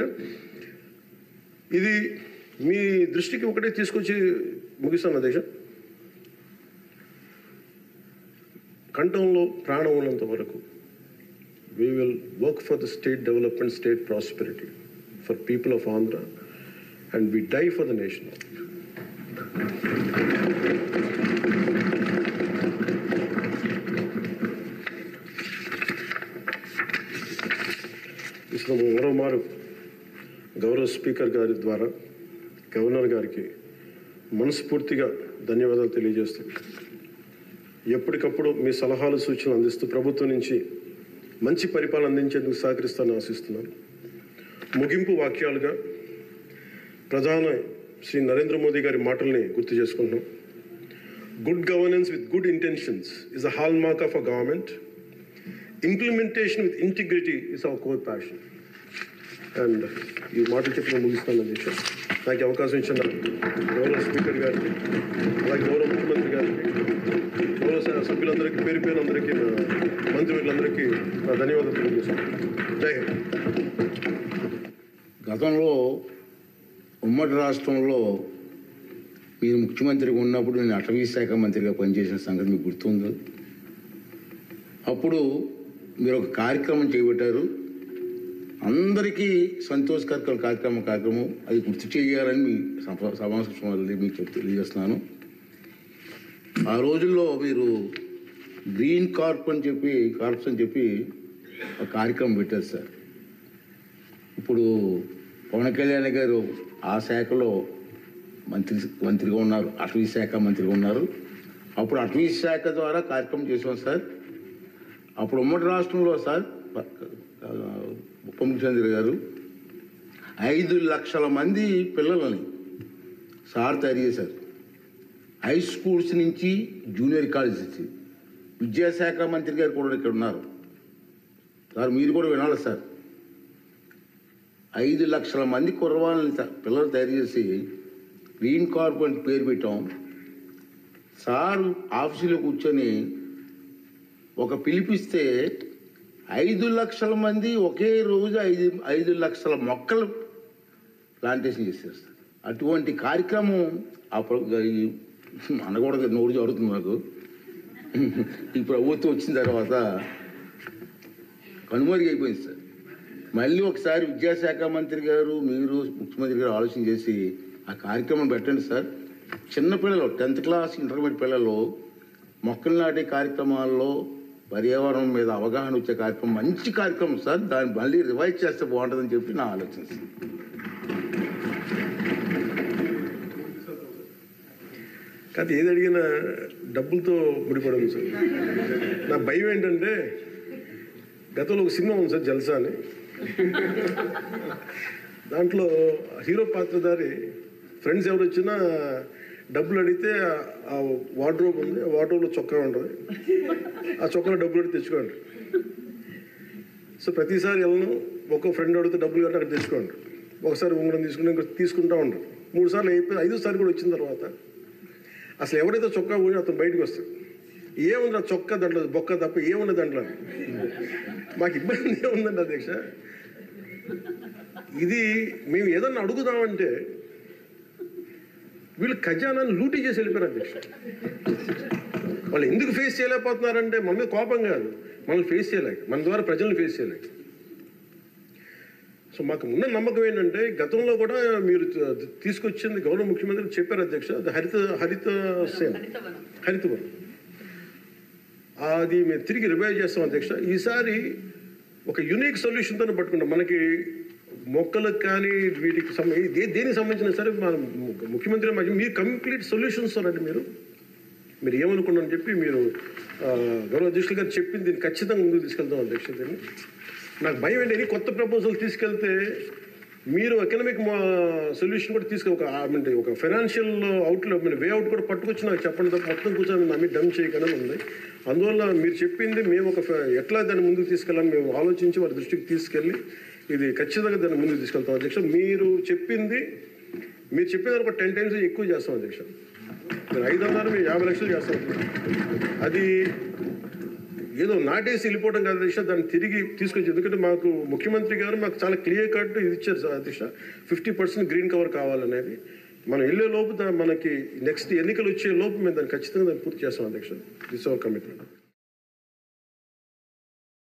ఇది మీ దృష్టికి ఒకటే తీసుకొచ్చి ముగిస్తాను అధ్యక్ష. కంఠంలో ప్రాణం ఉన్నంత వరకు we will work for the state development, state prosperity, for people of Andhra, and we die for the nation. మరోమారు గౌరవ స్పీకర్ గారి ద్వారా గవర్నర్ గారికి మనస్ఫూర్తిగా ధన్యవాదాలు తెలియజేస్తూ, ఎప్పటికప్పుడు మీ సలహాలు సూచనలు అందిస్తూ ప్రభుత్వం నుంచి మంచి పరిపాలన అందించేందుకు సహకరిస్తానని ఆశిస్తున్నాను. ముగింపు వాక్యాలుగా ప్రధాని శ్రీ నరేంద్ర మోదీ గారి మాటల్ని గుర్తు చేసుకుంటున్నాం. Good governance with good intentions is a hall mark of a government. Implementation with integrity is our core passion. And ఈ మాటలు చెప్పిన ముగిస్తాను అధ్యక్ష. నాకు అవకాశం ఇచ్చిన గౌరవ స్పీకర్ గారికి, అలాగే గౌరవ ముఖ్యమంత్రి గారికి, గౌరవ సభ్యులందరికీ, పేరు పేరు అందరికీ, మంత్రివర్యులందరికీ నా ధన్యవాదాలు తెలియజేస్తాను. జై హింద్. గతంలో ఉమ్మడి రాష్ట్రంలో మీరు ముఖ్యమంత్రిగా ఉన్నప్పుడు నేను అటవీ శాఖ మంత్రిగా పనిచేసిన సంగతి మీకు గుర్తుంది. అప్పుడు మీరు ఒక కార్యక్రమం చేపట్టారు, అందరికీ సంతోషకర కార్యక్రమం అది గుర్తు చేయాలని మీ సమావేశం మీకు తెలియజేస్తున్నాను. ఆ రోజుల్లో మీరు గ్రీన్ కార్ప్స్ అని చెప్పి ఒక కార్యక్రమం పెట్టారు సార్. ఇప్పుడు పవన్ కళ్యాణ్ గారు ఆ శాఖలో మంత్రిగా ఉన్నారు, అటవీ శాఖ మంత్రిగా ఉన్నారు. అప్పుడు అటవీ శాఖ ద్వారా కార్యక్రమం చేసాం సార్. అప్పుడు ఉమ్మడి రాష్ట్రంలో సార్ ఉప ముఖ్యమంత్రి గారు 5 లక్షల మంది పిల్లలని సార్ తయారు చేశారు. హై స్కూల్స్ నుంచి జూనియర్ కాలేజ్ నుంచి. విద్యాశాఖ మంత్రి గారు కూడా ఇక్కడ ఉన్నారు సార్, మీరు కూడా వినాలి సార్. 5 లక్షల మంది కుర్రవాళ్ళని పిల్లలు తయారు చేసి గ్రీన్ కార్పొరేట్ పేరు పెట్టాం సార్. ఆఫీసులో కూర్చొని ఒక పిలిపిస్తే 5 లక్షల మంది ఒకే రోజు 5 లక్షల మొక్కలు ప్లాంటేషన్ చేసేస్తారు. అటువంటి కార్యక్రమం అప్పుడు అనకూడదు, నోరు జరుగుతుంది నాకు. ఈ ప్రభుత్వం వచ్చిన తర్వాత కనుమరుగైపోయింది సార్. మళ్ళీ ఒకసారి విద్యాశాఖ మంత్రి గారు, మీరు ముఖ్యమంత్రి గారు ఆలోచన చేసి ఆ కార్యక్రమం పెట్టండి సార్. చిన్నపిల్లలు 10th క్లాస్ ఇంటర్మీడియట్ పిల్లలు మొక్కలు నాటే కార్యక్రమాల్లో పర్యావరణం మీద అవగాహన వచ్చే కార్యక్రమం మంచి కార్యక్రమం సార్. దాన్ని మళ్ళీ రివైజ్ చేస్తే బాగుంటుందని చెప్పి నా ఆలోచన సార్. కాదు, ఏది అడిగినా డబ్బులతో ముడిపడదు సార్. నా భయం ఏంటంటే, గతంలో ఒక సినిమా ఉంది సార్, జల్సా అని. దాంట్లో హీరో పాత్రధారి ఫ్రెండ్స్ ఎవరు వచ్చినా డబ్బులు అడిగితే ఆ వార్డ్రోబ్ ఉంది, ఆ వార్డ్రోబ్లో చొక్కా ఉంటుంది, ఆ చొక్కాలో డబ్బులు అడిగి తెచ్చుకోండి. సో ప్రతిసారి వెళ్ళను, ఒక్కో ఫ్రెండ్ అడిగితే డబ్బులు కట్టి అక్కడ తెచ్చుకోండి. ఒకసారి ఉంగరం తీసుకుంటే ఇంకో తీసుకుంటూ ఉంటారు. 3 సార్లు అయిపోయి 5వ సారి కూడా వచ్చిన తర్వాత అసలు ఎవరైతే చొక్కా పోయి అతను బయటకు వస్తాడు. ఏముంది ఆ చొక్కా దాంట్లో బొక్క తప్ప ఏముంది దాంట్లో. మాకు ఇబ్బంది ఏముందండి అధ్యక్ష. ఇది మేము ఏదన్నా అడుగుదామంటే వీళ్ళు ఖజానాన్ని లూటీ చేసి వెళ్ళిపోయారు అధ్యక్ష. వాళ్ళు ఎందుకు ఫేస్ చేయలేకపోతున్నారంటే మన మీద కోపం కాదు, మనల్ని ఫేస్ చేయలేక, మన ద్వారా ప్రజల్ని ఫేస్ చేయలేక. సో మాకు ఉన్న నమ్మకం ఏంటంటే, గతంలో కూడా మీరు తీసుకొచ్చింది గౌరవ ముఖ్యమంత్రి చెప్పారు అధ్యక్ష, అది హరితవనం. అది మేము తిరిగి రివైవ్ చేస్తాం అధ్యక్ష. ఈసారి ఒక యూనిక్ సొల్యూషన్తో పట్టుకుంటాం. మనకి మొక్కలకు కానీ వీటికి దేనికి సంబంధించిన సరే మన ముఖ్యమంత్రి మీరు కంప్లీట్ సొల్యూషన్స్ అండి. మీరు ఏమనుకున్నారని చెప్పి మీరు గౌరవ అధ్యక్షులు గారు చెప్పింది దీన్ని ఖచ్చితంగా ముందుకు తీసుకెళ్తాం అధ్యక్ష. దీన్ని నాకు భయం ఏంటి, కొత్త ప్రపోజల్ తీసుకెళ్తే మీరు ఎకనామిక్ సొల్యూషన్ కూడా ఒక ఫైనాన్షియల్ అవుట్లో వే అవుట్ కూడా పట్టుకొచ్చి నాకు చెప్పండి తప్ప మొత్తం కూర్చొని నా మీద డమ్ చేయకుండా ఉంది. అందువల్ల మీరు చెప్పింది మేము ఎట్లా దాన్ని ముందుకు తీసుకెళ్ళాలని మేము ఆలోచించి వారి దృష్టికి తీసుకెళ్ళి ఇది ఖచ్చితంగా దాన్ని ముందుకు తీసుకెళ్తాం అధ్యక్ష. మీరు చెప్పిన ఒక 10 times ఎక్కువ చేస్తాం అధ్యక్ష. మీరు 500 మేము 50 లక్షలు చేస్తాం. అది ఏదో నాటేసి వెళ్ళిపోవడం కాదు అధ్యక్ష, దాన్ని తిరిగి తీసుకొచ్చి, ఎందుకంటే మాకు ముఖ్యమంత్రి గారు మాకు చాలా క్లియర్ కట్ ఇది ఇచ్చారు అధ్యక్ష, 50% గ్రీన్ కవర్ కావాలనేది. మనం వెళ్ళే లోపు మనకి నెక్స్ట్ ఎన్నికలు వచ్చే లోపు మేము దాన్ని ఖచ్చితంగా దాన్ని పూర్తి చేస్తాం అధ్యక్ష. This our commitment.